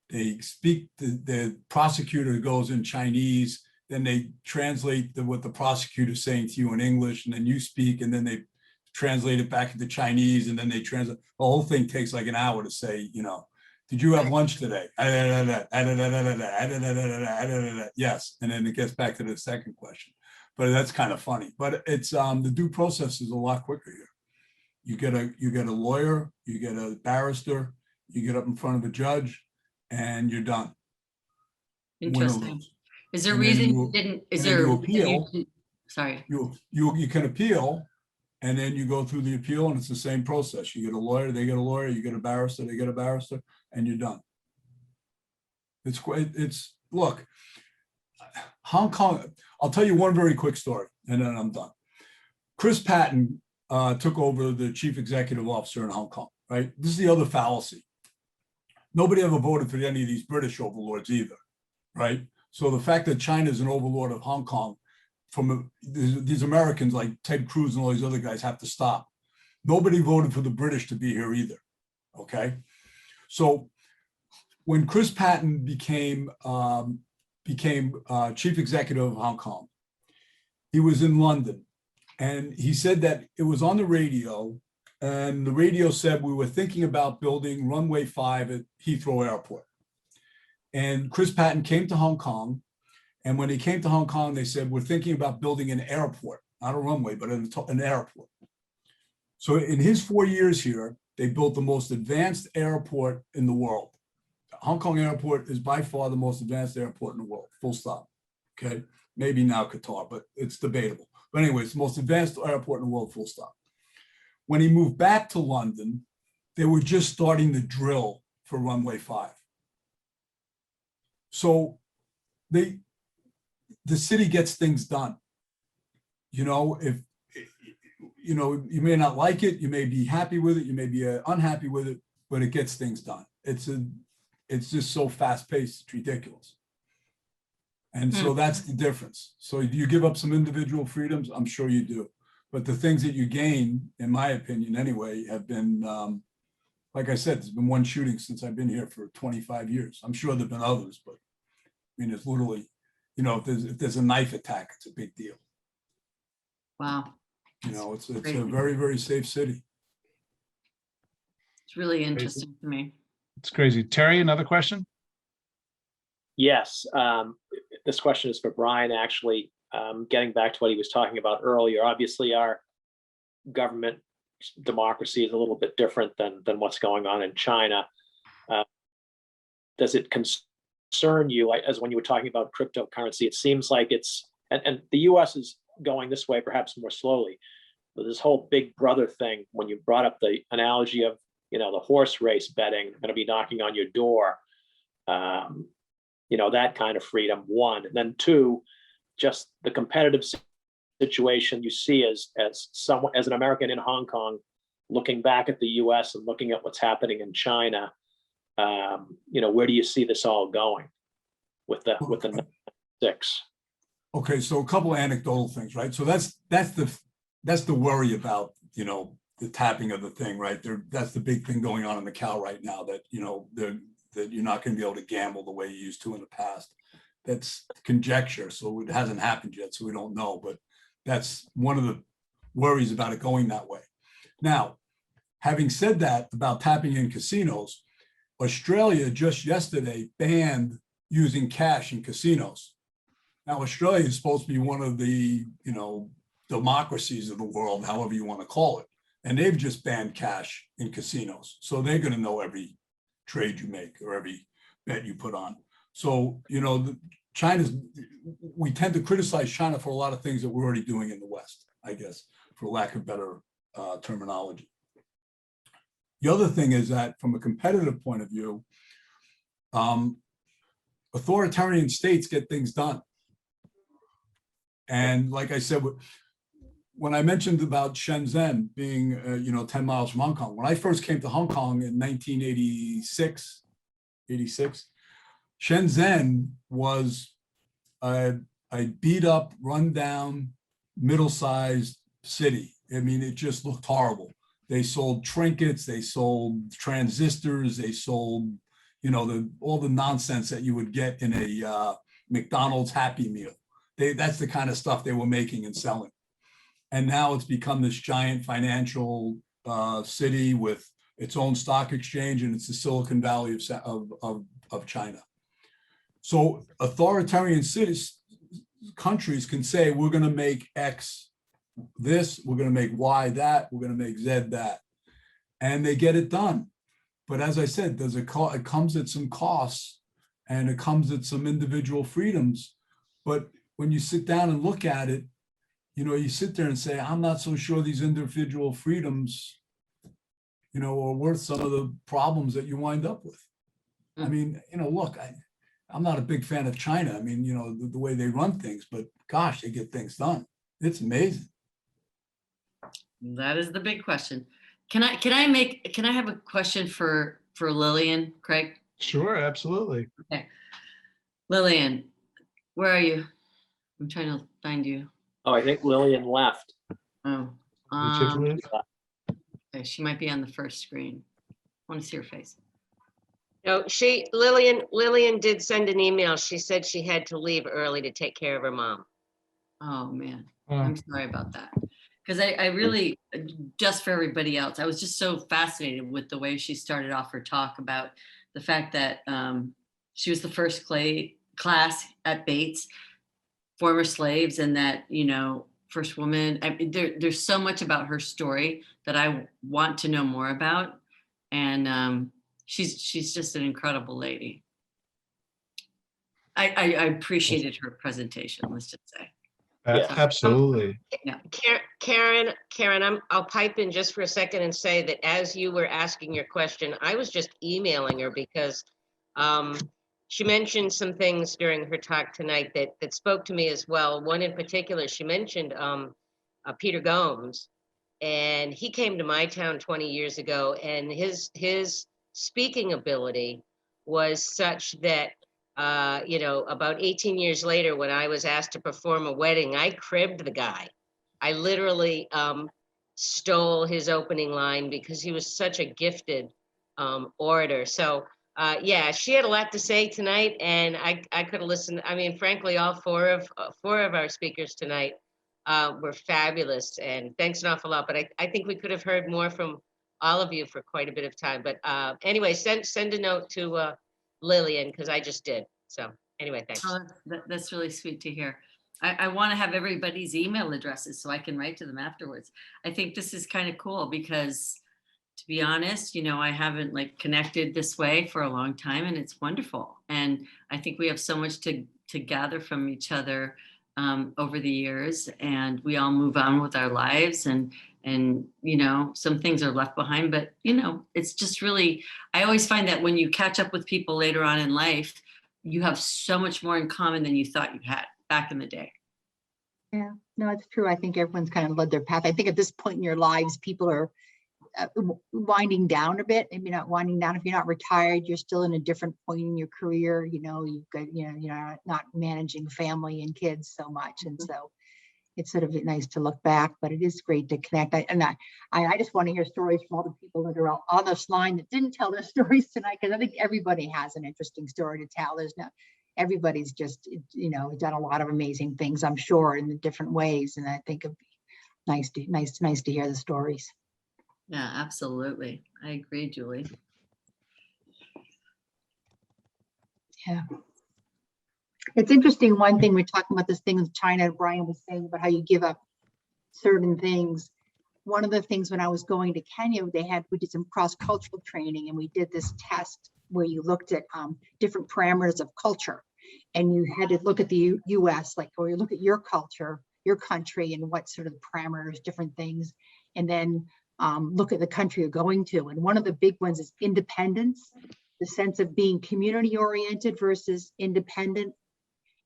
they speak, the prosecutor goes in Chinese, then they translate what the prosecutor's saying to you in English, and then you speak, and then they translate it back into Chinese, and then they translate. The whole thing takes like an hour to say, did you have lunch today? Yes. And then it gets back to the second question. But that's kind of funny. But it's the due process is a lot quicker here. You get a lawyer, you get a barrister, you get up in front of a judge, and you're done. Interesting. Is there a reason you didn't? Is there you appeal? Sorry. You can appeal, and then you go through the appeal, and it's the same process. You get a lawyer, they get a lawyer, you get a barrister, they get a barrister, and you're done. It's look, Hong Kong. I'll tell you one very quick story, and then I'm done. Chris Patton took over the chief executive officer in Hong Kong, right? This is the other fallacy. Nobody ever voted for any of these British overlords either, right? So the fact that China is an overlord of Hong Kong, these Americans like Ted Cruz and all these other guys have to stop. Nobody voted for the British to be here either, okay? So when Chris Patton became chief executive of Hong Kong, he was in London, and he said that it was on the radio, and the radio said we were thinking about building runway 5 at Heathrow Airport. And Chris Patton came to Hong Kong, and when he came to Hong Kong, they said, we're thinking about building an airport, not a runway, but an airport. So in his 4 years here, they built the most advanced airport in the world. Hong Kong airport is by far the most advanced airport in the world, full stop, okay? Maybe now Qatar, but it's debatable. But anyway, it's the most advanced airport in the world, full stop. When he moved back to London, they were just starting the drill for runway 5. So the city gets things done. If you may not like it, you may be happy with it, you may be unhappy with it, but it gets things done. It's just so fast paced, it's ridiculous. And so that's the difference. So you give up some individual freedoms, I'm sure you do. But the things that you gain, in my opinion anyway, have been, like I said, there's been one shooting since I've been here for 25 years. I'm sure there've been others, but I mean, it's literally, if there's a knife attack, it's a big deal. Wow. It's a very, very safe city. It's really interesting to me. It's crazy. Terry, another question? Yes. This question is for Brian, actually. Getting back to what he was talking about earlier, obviously our government democracy is a little bit different than what's going on in China. Does it concern you, as when you were talking about cryptocurrency, it seems like and the US is going this way perhaps more slowly, but this whole big brother thing, when you brought up the analogy of, the horse race betting going to be knocking on your door, that kind of freedom, one. And then two, just the competitive situation you see as an American in Hong Kong, looking back at the US and looking at what's happening in China, where do you see this all going with the 6? Okay, so a couple of anecdotal things, right? So that's the worry about, the tapping of the thing, right? That's the big thing going on in Macau right now, that, that you're not going to be able to gamble the way you used to in the past. That's conjecture, so it hasn't happened yet, so we don't know. But that's one of worries about it going that way. Now, having said that about tapping in casinos, Australia just yesterday banned using cash in casinos. Now, Australia is supposed to be one of the, democracies of the world, however you want to call it. And they've just banned cash in casinos. So they're going to know every trade you make or every bet you put on. So, we tend to criticize China for a lot of things that we're already doing in the West, I guess, for lack of better terminology. The other thing is that from a competitive point of view, authoritarian states get things done. And like I said, when I mentioned about Shenzhen being, 10 miles from Hong Kong, when I first came to Hong Kong in 1986, Shenzhen was a beat up, run down, middle-sized city. I mean, it just looked horrible. They sold trinkets, they sold transistors, they sold, all the nonsense that you would get in a McDonald's Happy Meal. That's the kind of stuff they were making and selling. And now it's become this giant financial city with its own stock exchange, and it's the Silicon Valley of China. So authoritarian countries can say, we're going to make X this, we're going to make Y that, we're going to make Z that, and they get it done. But as I said, it comes at some costs, and it comes at some individual freedoms. But when you sit down and look at it, you sit there and say, I'm not so sure these individual freedoms, are worth some of the problems that you wind up with. I mean, look, I'm not a big fan of China. I mean, the way they run things, but gosh, they get things done. It's amazing. That is the big question. Can I have a question for Lillian, Craig? Sure, absolutely. Okay. Lillian, where are you? I'm trying to find you. Oh, I think Lillian left. Oh, Which okay, she might be on the first screen. I want to see her face. No, Lillian did send an email. She said she had to leave early to take care of her mom. Oh, man. I'm sorry about that. Because I really, just for everybody else, I was just so fascinated with the way she started off her talk about the fact that she was the first class at Bates, former slaves, and that, first woman. I mean, there's so much about her story that I want to know more about. And she's just an incredible lady. I appreciated her presentation, let's just say. Absolutely. Yeah. Karen, I'll pipe in just for a second and say that as you were asking your question, I was just emailing her because she mentioned some things during her talk tonight that spoke to me as well. One in particular, she mentioned Peter Gomes, and he came to my town 20 years ago, and his speaking ability was such that about 18 years later, when I was asked to perform a wedding, I cribbed the guy. I literally stole his opening line because he was such a gifted orator. So yeah, she had a lot to say tonight, and I could have listened. I mean, frankly, all four of our speakers tonight were fabulous, and thanks an awful lot. But I think we could have heard more from all of you for quite a bit of time. But anyway, send a note to Lillian, because I just did. So anyway, thanks. Oh, that's really sweet to hear. I want to have everybody's email addresses so I can write to them afterwards. I think this is kind of cool because, to be honest, I haven't connected this way for a long time, and it's wonderful. And I think we have so much to gather from each other over the years, and we all move on with our lives, and some things are left behind, but it's just really, I always find that when you catch up with people later on in life, you have so much more in common than you thought you had back in the day. Yeah, no, it's true. I think everyone's kind of led their path. I think at this point in your lives, people are winding down a bit. Maybe not winding down. If you're not retired, you're still in a different point in your career. You've got, you're not managing family and kids so much. And so it's sort of nice to look back, but it is great to connect. I just want to hear stories from all the people that are on this line that didn't tell their stories tonight, because I think everybody has an interesting story to tell. Everybody's just, done a lot of amazing things, I'm sure, in the different ways. And I think it'd be nice to hear the stories. Yeah, absolutely. I agree, Julie. Yeah. It's interesting. One thing we're talking about this thing with China, Brian was saying about how you give up certain things. One of the things when I was going to Kenya, we did some cross-cultural training, and we did this test where you looked at different parameters of culture, and you had to look at the US, like, or you look at your culture, your country, and what sort of parameters, different things, and then look at the country you're going to. And one of the big ones is independence, the sense of being community oriented versus independent.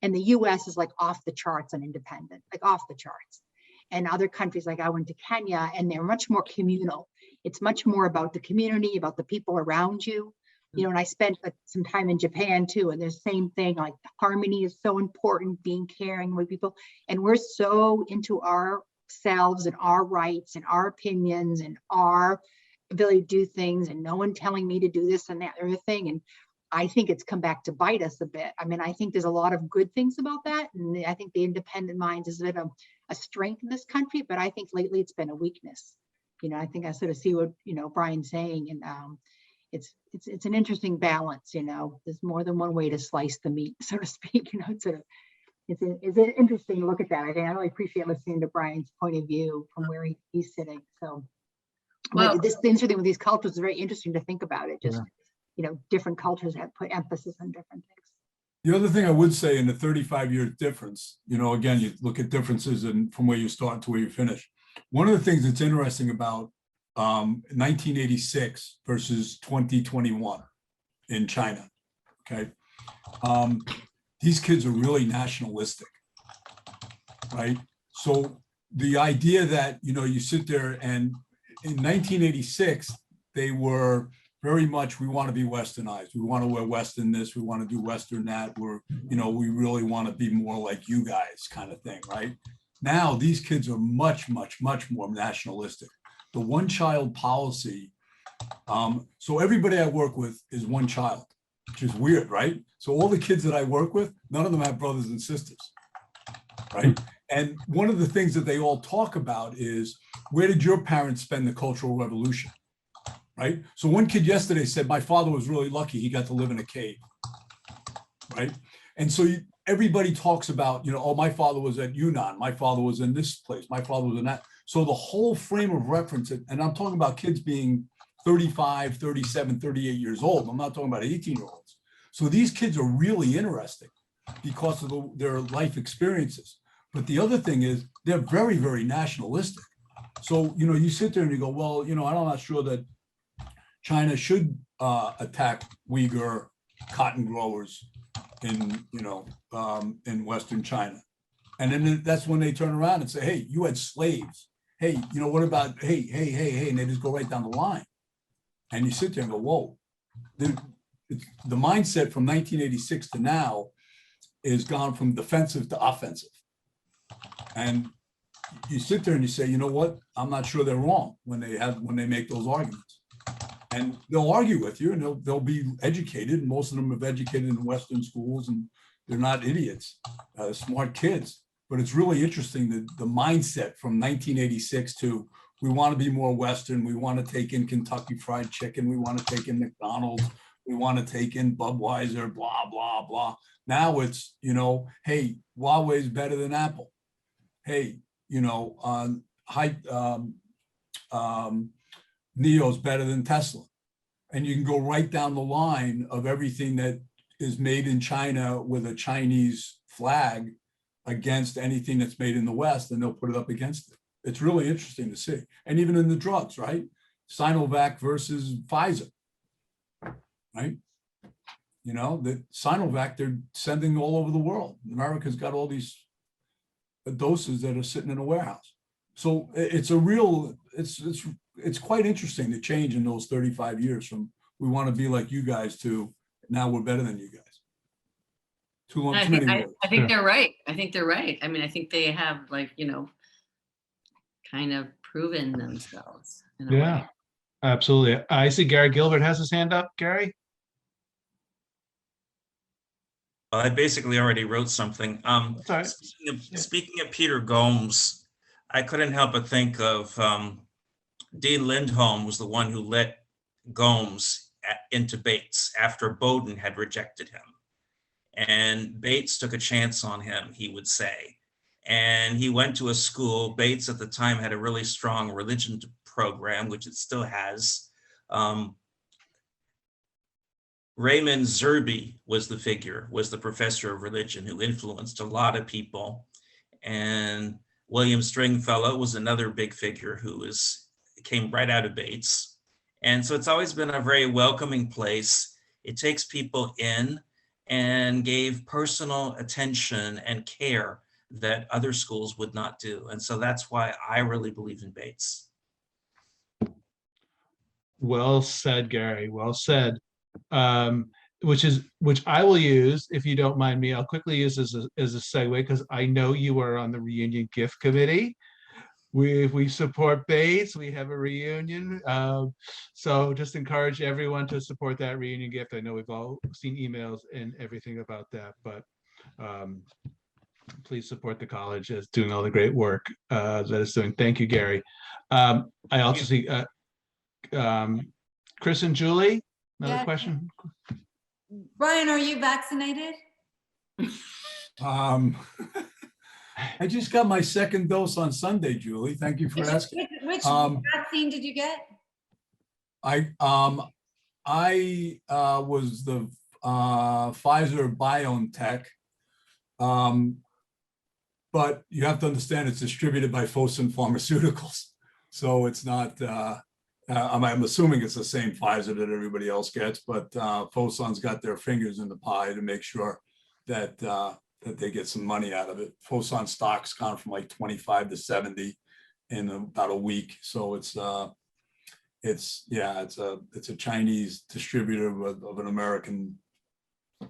And the US is like off the charts on independent, like off the charts. And other countries, like I went to Kenya, and they're much more communal. It's much more about the community, about the people around you. You know, and I spent some time in Japan too, and the same thing, like harmony is so important, being caring with people. And we're so into ourselves and our rights and our opinions and our ability to do things, and no one telling me to do this and that other thing. And I think it's come back to bite us a bit. I mean, I think there's a lot of good things about that. And I think the independent minds has been a strength in this country, but I think lately it's been a weakness. You know, I think I sort of see what, you know, Brian's saying, and it's an interesting balance. You know, there's more than one way to slice the meat, so to speak. You know, it's sort of, it's an interesting look at that. I think I really appreciate listening to Brian's point of view from where he's sitting. So, Well, but this thing with these cultures is very interesting to think about it. Just, you know, different cultures have put emphasis on different things. The other thing I would say in the 35-year difference, you know, again, you look at differences and from where you start to where you finish. One of the things that's interesting about 1986 versus 2021 in China, okay? These kids are really nationalistic, right? So the idea that, you know, you sit there and in 1986, they were very much, we want to be westernized. We want to wear Western this, we want to do Western that. We're, you know, we really want to be more like you guys kind of thing, right? Now, these kids are much, much, much more nationalistic. The one-child policy, so everybody I work with is one child, which is weird, right? So all the kids that I work with, none of them have brothers and sisters, right? And one of the things that they all talk about is, where did your parents spend the Cultural Revolution? Right? So one kid yesterday said, my father was really lucky he got to live in a cave, right? And so everybody talks about, you know, oh, my father was at Yunnan, my father was in this place, my father was in that. So the whole frame of reference, and I'm talking about kids being 35, 37, 38 years old. I'm not talking about 18-year-olds. So these kids are really interesting because of their life experiences. But the other thing is they're very, very nationalistic. So, you know, you sit there and you go, well, you know, I'm not sure that China should attack Uyghur cotton growers in, you know, in Western China. And then that's when they turn around and say, hey, you had slaves. Hey, you know, what about, hey, and they just go right down the line. And you sit there and go, whoa. The mindset from 1986 to now is gone from defensive to offensive. And you sit there and you say, you know what? I'm not sure they're wrong when they make those arguments. And they'll argue with you, and they'll be educated. And most of them have educated in Western schools, and they're not idiots, smart kids. But it's really interesting that the mindset from 1986 to, we want to be more Western. We want to take in Kentucky Fried Chicken. We want to take in McDonald's. We want to take in Budweiser, blah, blah, blah. Now it's, you know, hey, Huawei's better than Apple. Hey, you know, Neo's better than Tesla. And you can go right down the line of everything that is made in China with a Chinese flag against anything that's made in the West, and they'll put it up against it. It's really interesting to see. And even in the drugs, right? Sinovac versus Pfizer, right? You know, the Sinovac, they're sending all over the world. America's got all these doses that are sitting in a warehouse. So it's a real, it's quite interesting the change in those 35 years from, we want to be like you guys to, now we're better than you guys. I think they're right. I think they're right. I mean, I think they have, like, you know, kind of proven themselves in a way. Absolutely. I see Gary Gilbert has his hand up. Gary? I basically already wrote something. Right. Speaking of Peter Gomes, I couldn't help but think of Dean Lindholm was the one who let Gomes into Bates after Bowdoin had rejected him. And Bates took a chance on him, he would say. And he went to a school. Bates at the time had a really strong religion program, which it still has. Raymond Zerby was the professor of religion who influenced a lot of people. And William Stringfellow was another big figure who came right out of Bates. And so it's always been a very welcoming place. It takes people in and gave personal attention and care that other schools would not do. And so that's why I really believe in Bates. Well said, Gary. Well said. Which I will use, if you don't mind me. I'll quickly use as a segue, because I know you are on the reunion gift committee. We support Bates. We have a reunion. So just encourage everyone to support that reunion gift. I know we've all seen emails and everything about that, but please support the college as doing all the great work that it's doing. Thank you, Gary. I also see Chris and Julie, another Yeah. question. Brian, are you vaccinated? I just got my second dose on Sunday, Julie. Thank you for asking. Which vaccine did you get? I was the Pfizer BioNTech, but you have to understand it's distributed by Fosun Pharmaceuticals, so it's not. I'm assuming it's the same Pfizer that everybody else gets, but Fosun's got their fingers in the pie to make sure that that they get some money out of it. Fosun stock's gone from like 25 to 70 in about a week, so it's a Chinese distributor of an American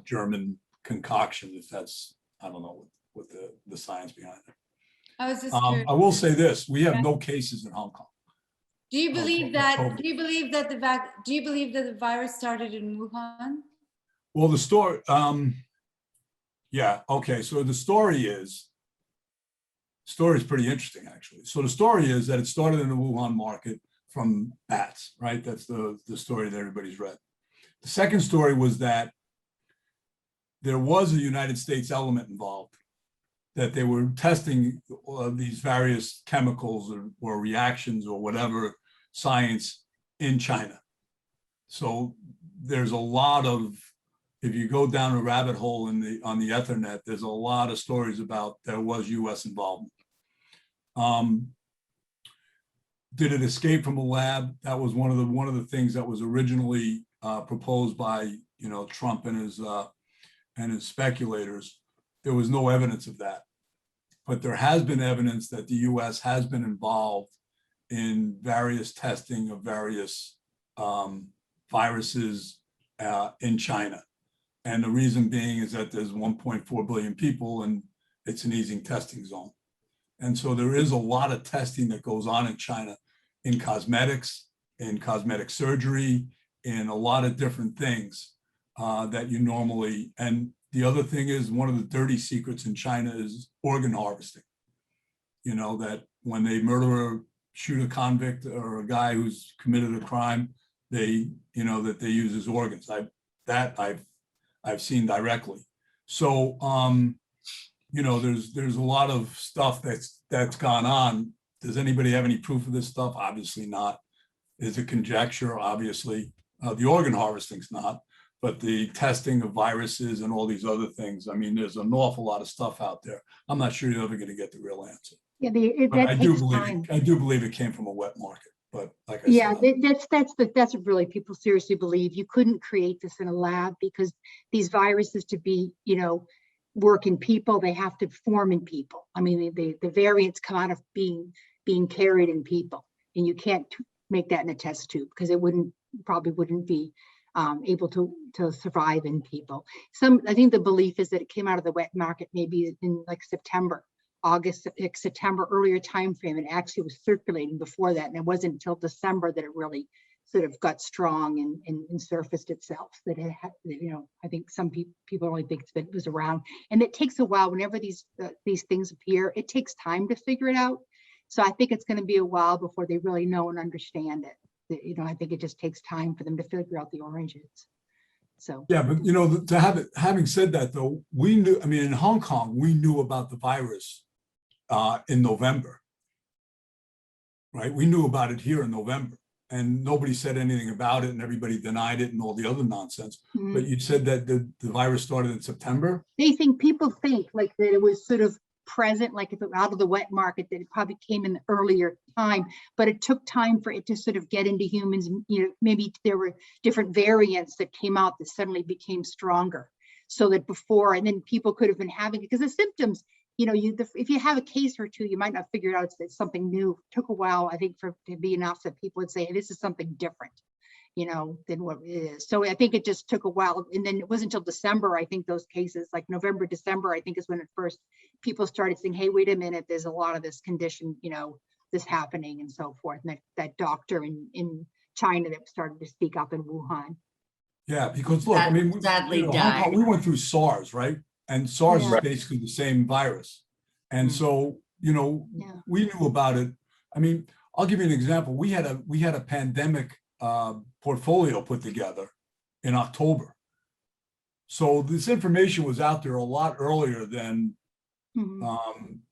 German concoction. If that's, I don't know what the science behind it. I was just curious. I will say this: we have no cases in Hong Kong. Do you believe that? COVID. Do you believe that the virus started in Wuhan? Well, the story. Yeah. Okay. So the story is pretty interesting, actually. So the story is that it started in the Wuhan market from bats, right? That's the story that everybody's read. The second story was that there was a United States element involved, that they were testing these various chemicals or reactions or whatever science in China. So there's a lot of, if you go down a rabbit hole on the Ethernet, there's a lot of stories about there was US involvement. Did it escape from a lab? That was one of the things that was originally proposed by Trump and his speculators. There was no evidence of that, but there has been evidence that the US has been involved in various testing of various viruses in China. And the reason being is that there's 1.4 billion people and it's an easing testing zone. And so there is a lot of testing that goes on in China, in cosmetics, in cosmetic surgery, in a lot of different things that you normally, and the other thing is, one of the dirty secrets in China is organ harvesting. That when they shoot a convict or a guy who's committed a crime, that they use his organs. I've seen directly. So there's a lot of stuff that's gone on. Does anybody have any proof of this stuff? Obviously not. Is it conjecture? Obviously. The organ harvesting's not, but the testing of viruses and all these other things. I mean, there's an awful lot of stuff out there. I'm not sure you're ever going to get the real answer. Yeah, I do believe it came from a wet market. But like I said, that's what really people seriously believe. You couldn't create this in a lab, because these viruses, to be work in people, they have to form in people. I mean, the variants come out of being carried in people, and you can't make that in a test tube, because it probably wouldn't be able to survive in people. I think the belief is that it came out of the wet market maybe in like September, earlier time frame. It actually was circulating before that, and it wasn't until December that it really sort of got strong and surfaced itself. That it had, I think some people only think that it was around, and it takes a while. Whenever these things appear, it takes time to figure it out. So I think it's going to be a while before they really know and understand it. I think it just takes time for them to figure out the origins. So Yeah, but having said that though, we knew, I mean, in Hong Kong, we knew about the virus in November. Right? We knew about it here in November, and nobody said anything about it, and everybody denied it and all the other nonsense. But you said that the virus started in September? people think like that it was sort of present, like if it were out of the wet market, that it probably came in the earlier time, but it took time for it to sort of get into humans. Maybe there were different variants that came out that suddenly became stronger, so that before, and then people could have been having it, because the symptoms, if you have a case or two, you might not figure out it's something new. It took a while, I think, to be enough that people would say, hey, this is something different, than what it is. So I think it just took a while. And then it wasn't until December, I think those cases, like November, December, I think is when at first people started saying, hey, wait a minute, there's a lot of this condition, this happening and so forth. And that doctor in China that started to speak up in Wuhan. Yeah, because look, I mean, sadly Hong died. Kong, we went through SARS, right? And SARS Yeah. is basically the same virus. And so, Yeah. we knew about it. I mean, I'll give you an example. We had a pandemic portfolio put together in October. So this information was out there a lot earlier than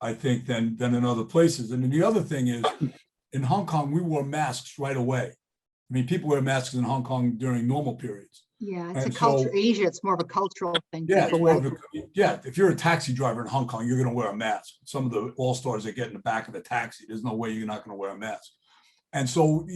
I think than in other places. And then the other thing is, in Hong Kong, we wore masks right away. I mean, people wear masks in Hong Kong during normal periods. Yeah, it's And a culture. so- Asia, it's more of a cultural thing. Yeah, People it's more wear- of a- if you're a taxi driver in Hong Kong, you're going to wear a mask. Some of the all-stars that get in the back of the taxi, there's no way you're not going to wear a mask. And so,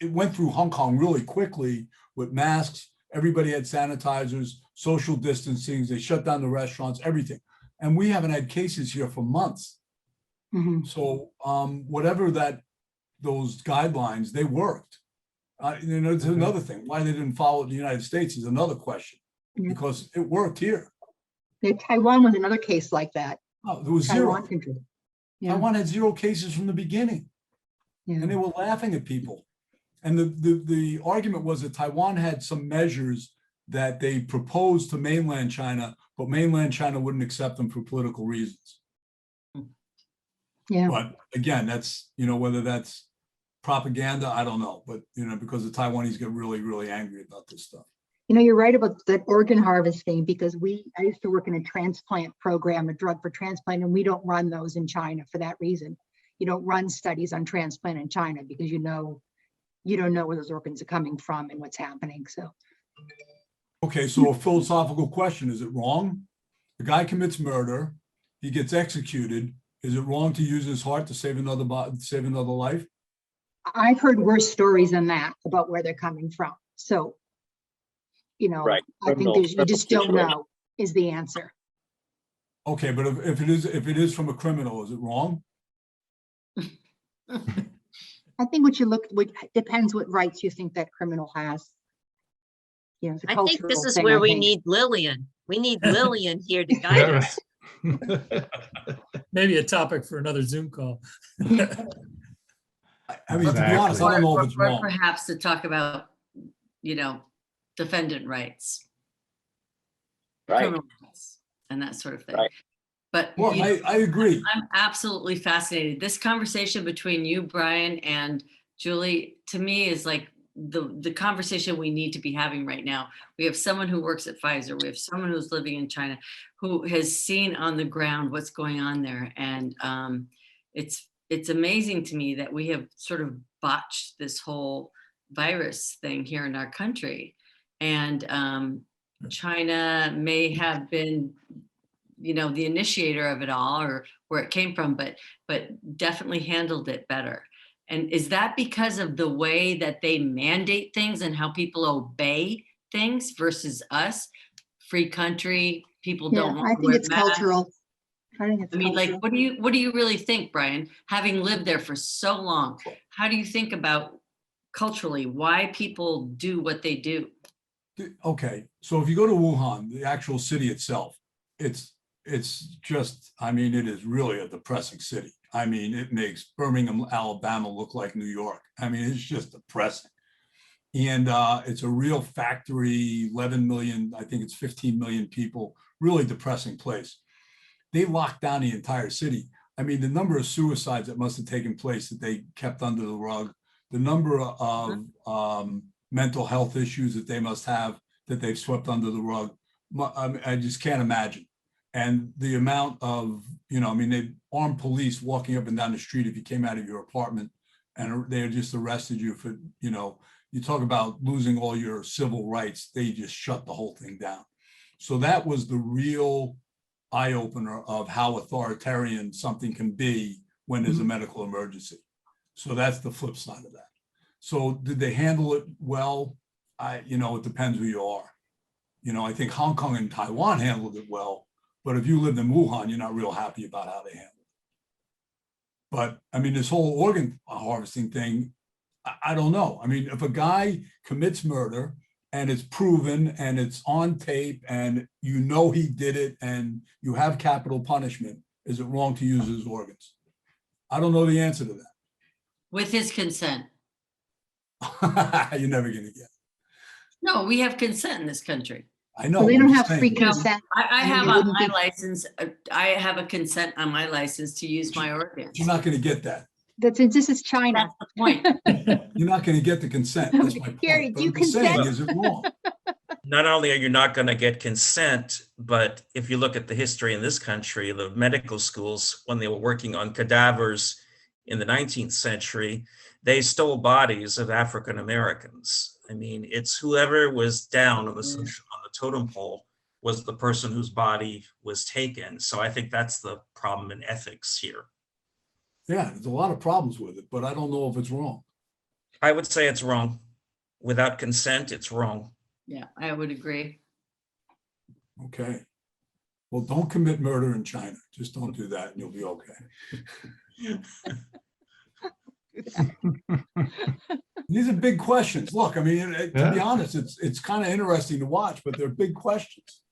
it went through Hong Kong really quickly with masks. Everybody had sanitizers, social distancing. They shut down the restaurants, everything. And we haven't had cases here for months. So whatever those guidelines, they worked. It's another thing. Why they didn't follow it in the United States is another question, because it worked here. Taiwan was another case like that. Oh, there was zero. Taiwan country. Yeah. Taiwan had 0 cases from the beginning, and they were laughing at people. And the argument was that Taiwan had some measures that they proposed to mainland China, but mainland China wouldn't accept them for political reasons. Yeah. But again, that's, whether that's propaganda, I don't know. But, because the Taiwanese get really, really angry about this stuff. You're right about that organ harvesting, because I used to work in a transplant program, a drug for transplant, and we don't run those in China for that reason. You don't run studies on transplant in China because you don't know where those organs are coming from and what's happening. So. Okay, so a philosophical question: is it wrong? The guy commits murder, he gets executed. Is it wrong to use his heart to save another life? I've heard worse stories than that about where they're coming from. So, Right. I think you just don't know is the answer. Okay, but if it is from a criminal, is it wrong? I think depends what rights you think that criminal has. It's a I think this cultural is thing, where I we think. need Lillian. We need Lillian here to guide us. Maybe a topic for another Zoom call. I mean, to be honest, I don't know if it's Or wrong. perhaps to talk about, defendant rights, Right. criminal rights, and that sort of thing. Right. But Well, I agree. I'm absolutely fascinated. This conversation between you, Brian, and Julie, to me, is like the conversation we need to be having right now. We have someone who works at Pfizer. We have someone who's living in China who has seen on the ground what's going on there. And it's amazing to me that we have sort of botched this whole virus thing here in our country. And China may have been, the initiator of it all, or where it came from, but definitely handled it better. And is that because of the way that they mandate things and how people obey things versus us? Free country, people don't want I to think wear it's masks. cultural. I think it's I mean, like, cultural. what do you really think, Brian? Having lived there for so long, how do you think about culturally why people do what they do? Okay, so if you go to Wuhan, the actual city itself, it's just, I mean, it is really a depressing city. I mean, it makes Birmingham, Alabama look like New York. I mean, it's just depressing. And it's a real factory, 11 million, I think it's 15 million people, really depressing place. they locked down the entire city. I mean, the number of suicides that must have taken place that they kept under the rug, the number of mental health issues that they must have that they've swept under the rug, I just can't imagine. And the amount of, you know, I mean, they armed police walking up and down the street if you came out of your apartment and they just arrested you for, you know, you talk about losing all your civil rights, they just shut the whole thing down. So that was the real eye opener of how authoritarian something can be when there's a medical emergency. So that's the flip side of that. So did they handle it well? You know, it depends who you are. You know, I think Hong Kong and Taiwan handled it well, but if you lived in Wuhan, you're not real happy about how they handled it. But I mean, this whole organ harvesting thing, I don't know. I mean, if a guy commits murder and it's proven and it's on tape and you know he did it and you have capital punishment, is it wrong to use his organs? I don't know the answer to that. With his consent. You're never going to get it. No, we have consent in this country. I know. So they I'm don't just have free saying. consent. I and have they on wouldn't my be- license, I have a consent on my license to use my organs. You're not going to get that. This is China. That's the point. You're not going to get the consent. That's my Gary, point. do you But I'm just saying, consent? is it wrong? Not only are you not going to get consent, but if you look at the history in this country, the medical schools, when they were working on cadavers in the 19th century, they stole bodies of African Americans. I mean, it's whoever was down on the totem pole was the person whose body was taken. So I think that's the problem in ethics here. Yeah, there's a lot of problems with it, but I don't know if it's wrong. I would say it's wrong. Without consent, it's wrong. Yeah, I would agree. Okay. Well, don't commit murder in China. Just don't do that and you'll be okay. These are big questions. Look, I mean, to be honest, it's kind of interesting to watch, but they're big questions.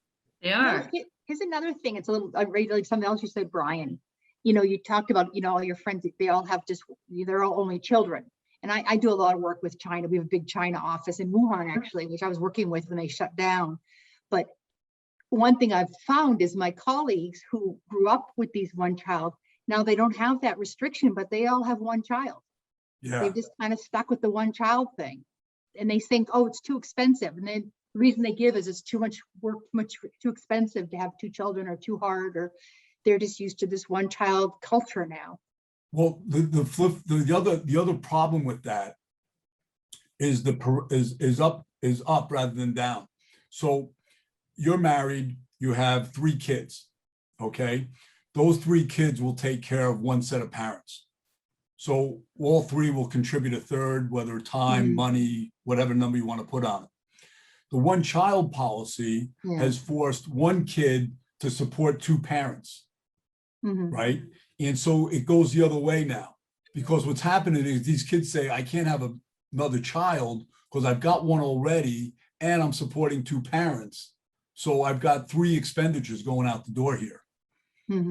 They are. Here's another thing. It's a little, I read like something else you said, Brian. You know, you talked about, you know, all your friends, they all have just, they're all only children. And I do a lot of work with China. We have a big China office in Wuhan, actually, which I was working with when they shut down. But one thing I've found is my colleagues who grew up with these one child, now they don't have that restriction, but they all have one child. Yeah. They've just kind of stuck with the one child thing. And they think, oh, it's too expensive. And then the reason they give is it's too much work, too expensive to have two children or too hard, or they're just used to this one child culture now. Well, the other problem with that is is up rather than down. So you're married, you have 3 kids, okay? Those 3 kids will take care of one set of parents. So all 3 will contribute a third, whether time, money, whatever number you want to put on it. The one child policy has forced one kid to support 2 parents, right? And so it goes the other way now, because what's happening is these kids say, I can't have another child because I've got one already and I'm supporting 2 parents. So I've got 3 expenditures going out the door here.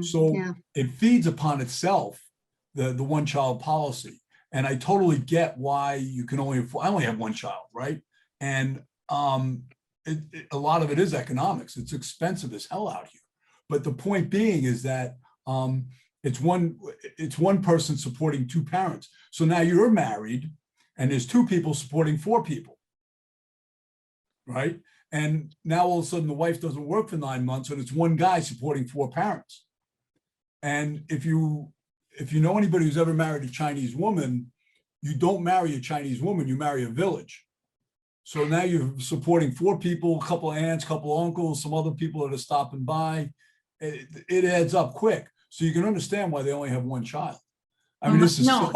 So it feeds upon itself, the one child policy. And I totally get why you can only afford, I only have one child, right? And a lot of it is economics. It's expensive as hell out here. But the point being is that it's one person supporting 2 parents. So now you're married and there's 2 people supporting 4 people, right? And now all of a sudden the wife doesn't work for 9 months and it's one guy supporting 4 parents. And if you know anybody who's ever married a Chinese woman, you don't marry a Chinese woman, you marry a village. So now you're supporting 4 people, a couple of aunts, a couple of uncles, some other people that are stopping by. It adds up quick. So you can understand why they only have one child. I mean, this is no.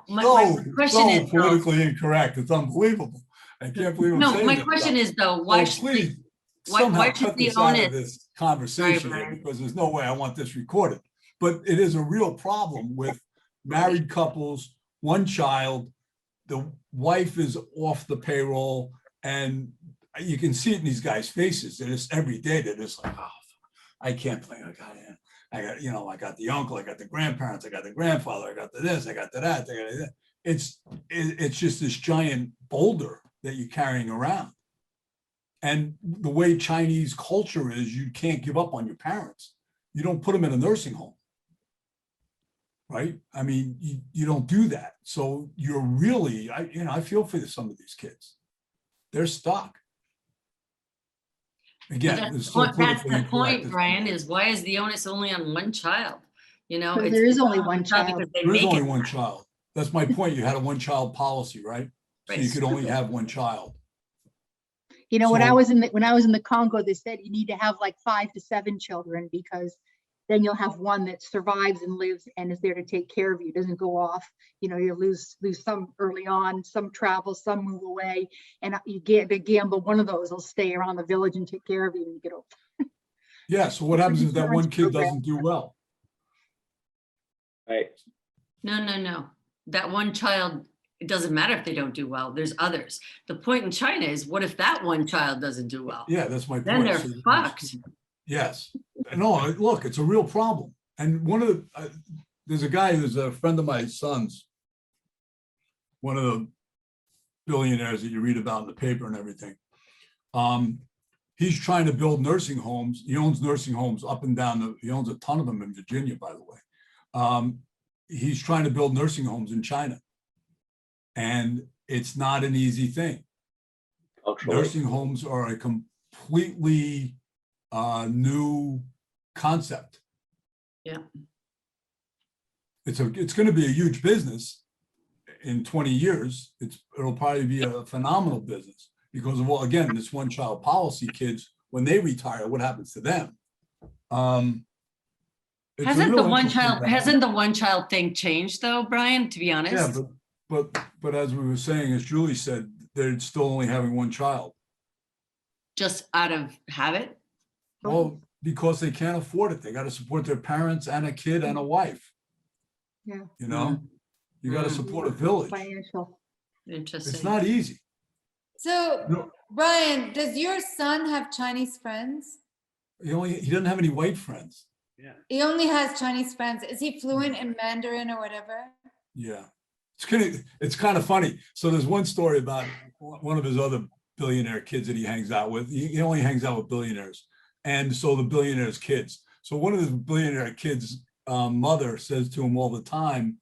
My question is politically incorrect. It's unbelievable. I can't believe I'm saying No, my this question stuff. is though, why should Please why cut should the this out of onus? this conversation Sorry, here, Brian. because there's no way I want this recorded. But it is a real problem with married couples, one child, the wife is off the payroll, and you can see it in these guys' faces. They're just every day, they're just like, oh, I can't play. I got, you know, I got the uncle, I got the grandparents, I got the grandfather, I got the this, I got the that. I got that. It's just this giant boulder that you're carrying around. And the way Chinese culture is, you can't give up on your parents. you don't put them in a nursing home. Right? I mean, you don't do that. So you're really, I feel for some of these kids. They're stuck. Again, That's it's the so point, politically incorrect. Brian, is why is the onus only on one child? You know, So it's there is it's only not one child. because they There is make only it one that. child. That's my point. You had a one-child policy, right? So you Right. could only have one child. You know, when I So- was in the Congo, they said you need to have like 5 to 7 children, because then you'll have one that survives and lives and is there to take care of you, doesn't go off. You know, you lose some early on, some travel, some move away, and you get the gamble. One of those will stay around the village and take care of you when you get old. Yeah, so what happens if that one kid doesn't do well? Right. No. That one child, it doesn't matter if they don't do well. There's others. The point in China is, what if that one child doesn't do well? Yeah, that's my point. Then they're So- fucked. Yes. No, look, it's a real problem. And one of the, there's a guy who's a friend of my son's, one of the billionaires that you read about in the paper and everything. He's trying to build nursing homes. He owns nursing homes up and down he owns a ton of them in Virginia, by the way. He's trying to build nursing homes in China. And it's not an easy thing. Culturally. Nursing homes are a completely new concept. Yeah. It's going to be a huge business in 20 years. It'll probably be a phenomenal business because of, well, again, this one child policy. Kids, when they retire, what happens to them? It's a Hasn't real interesting the one child thing changed though, Brian, to be honest? Yeah, but as we were saying, as Julie said, they're still only having one child. Just out of habit? Well, because they can't afford it. They got to support their parents and a kid and a wife. Yeah. You know, you got to support a village. Financial. Interesting. It's not easy. So, No. Brian, does your son have Chinese friends? He doesn't have any white friends. He only has Chinese friends. Is he fluent in Mandarin or whatever? Yeah. It's kind of funny. So there's one story about one of his other billionaire kids that he hangs out with. He only hangs out with billionaires. And so the billionaire's kids. So one of the billionaire kids' mother says to him all the time,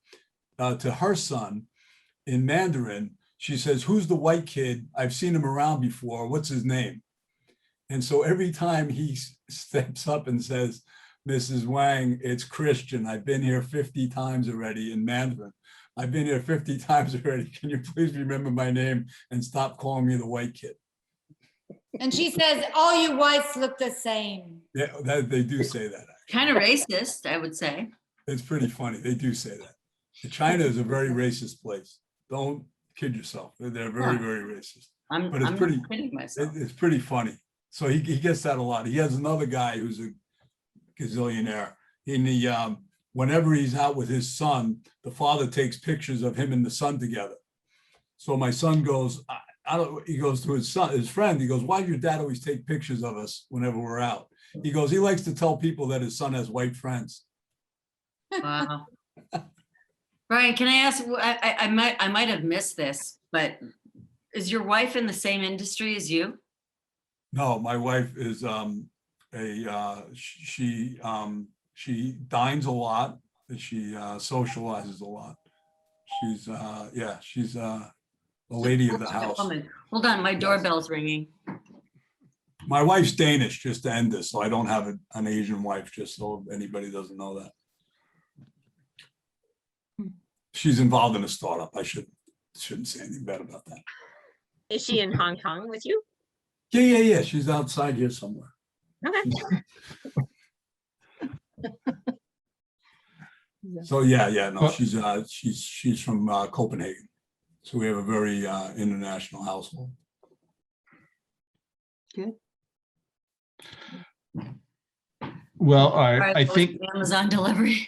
to her son in Mandarin, she says, "Who's the white kid? I've seen him around before. What's his name?" And so every time he steps up and says, "Mrs. Wang, it's Christian. I've been here 50 times already in Mandarin. I've been here 50 times already. Can you please remember my name and stop calling me the white kid?" And she says, all you whites look the same. Yeah, they do say that. Kind of racist, I would say. It's pretty funny. They do say that. China is a very racist place. Don't kid yourself. They're very, very racist. But it's I'm pretty, not kidding myself. it's pretty funny. So he gets that a lot. He has another guy who's a gazillionaire. Whenever he's out with his son, the father takes pictures of him and the son together. So my son goes, he goes to his friend, he goes, "Why does your dad always take pictures of us whenever we're out?" He goes, "He likes to tell people that his son has white friends." Wow. Brian, can I ask, I might have missed this, but is your wife in the same industry as you? No, my wife is she dines a lot, she socializes a lot. She's a lady of the house. Hold on, my doorbell's ringing. My wife's Danish, just to end this, so I don't have an Asian wife, just so anybody doesn't know that. She's involved in a startup. I shouldn't say anything bad about that. Is she in Hong Kong with you? Yeah. She's outside here somewhere. Okay. So no, she's from Copenhagen. So we have a very international household. Good. Well, I think Amazon delivery.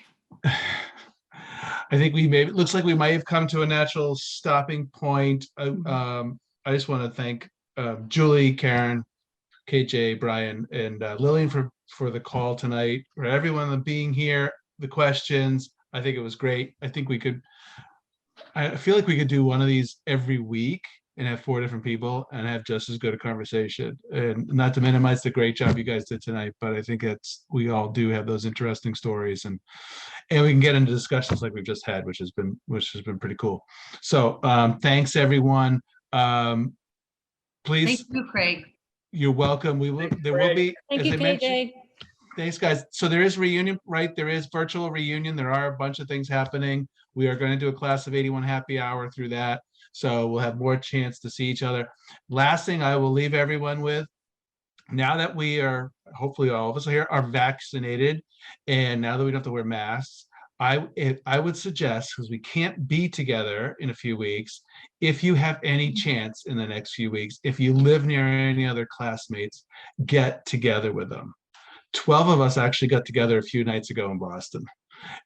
I think it looks like we might have come to a natural stopping point. I just want to thank Julie, Karen, KJ, Brian, and Lillian for the call tonight, for everyone being here, the questions. I think it was great. I feel like we could do one of these every week and have 4 different people and have just as good a conversation. And not to minimize the great job you guys did tonight, but I think we all do have those interesting stories, and we can get into discussions like we've just had, which has been pretty cool. So thanks everyone. Please, Thank you, Craig. you're welcome. There will be, Thank as you, I mentioned. KJ. Thanks, guys. So there is reunion, right? There is virtual reunion. There are a bunch of things happening. We are going to do a class of 81 happy hour through that. So we'll have more chance to see each other. Last thing I will leave everyone with, now that we are, hopefully all of us here are vaccinated, and now that we don't have to wear masks, I would suggest, because we can't be together in a few weeks, if you have any chance in the next few weeks, if you live near any other classmates, get together with them. 12 of us actually got together a few nights ago in Boston,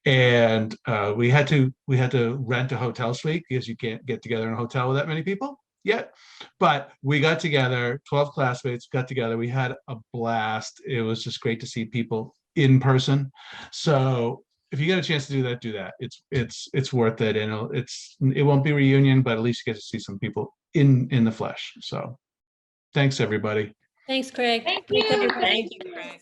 and we had to rent a hotel suite because you can't get together in a hotel with that many people yet. But we got together, 12 classmates got together. We had a blast. It was just great to see people in person. So if you get a chance to do that, do that. It's worth it, and it won't be a reunion, but at least you get to see some people in the flesh. So thanks everybody. Thanks, Craig. Thank Thanks, you. everybody. Thank you, Craig.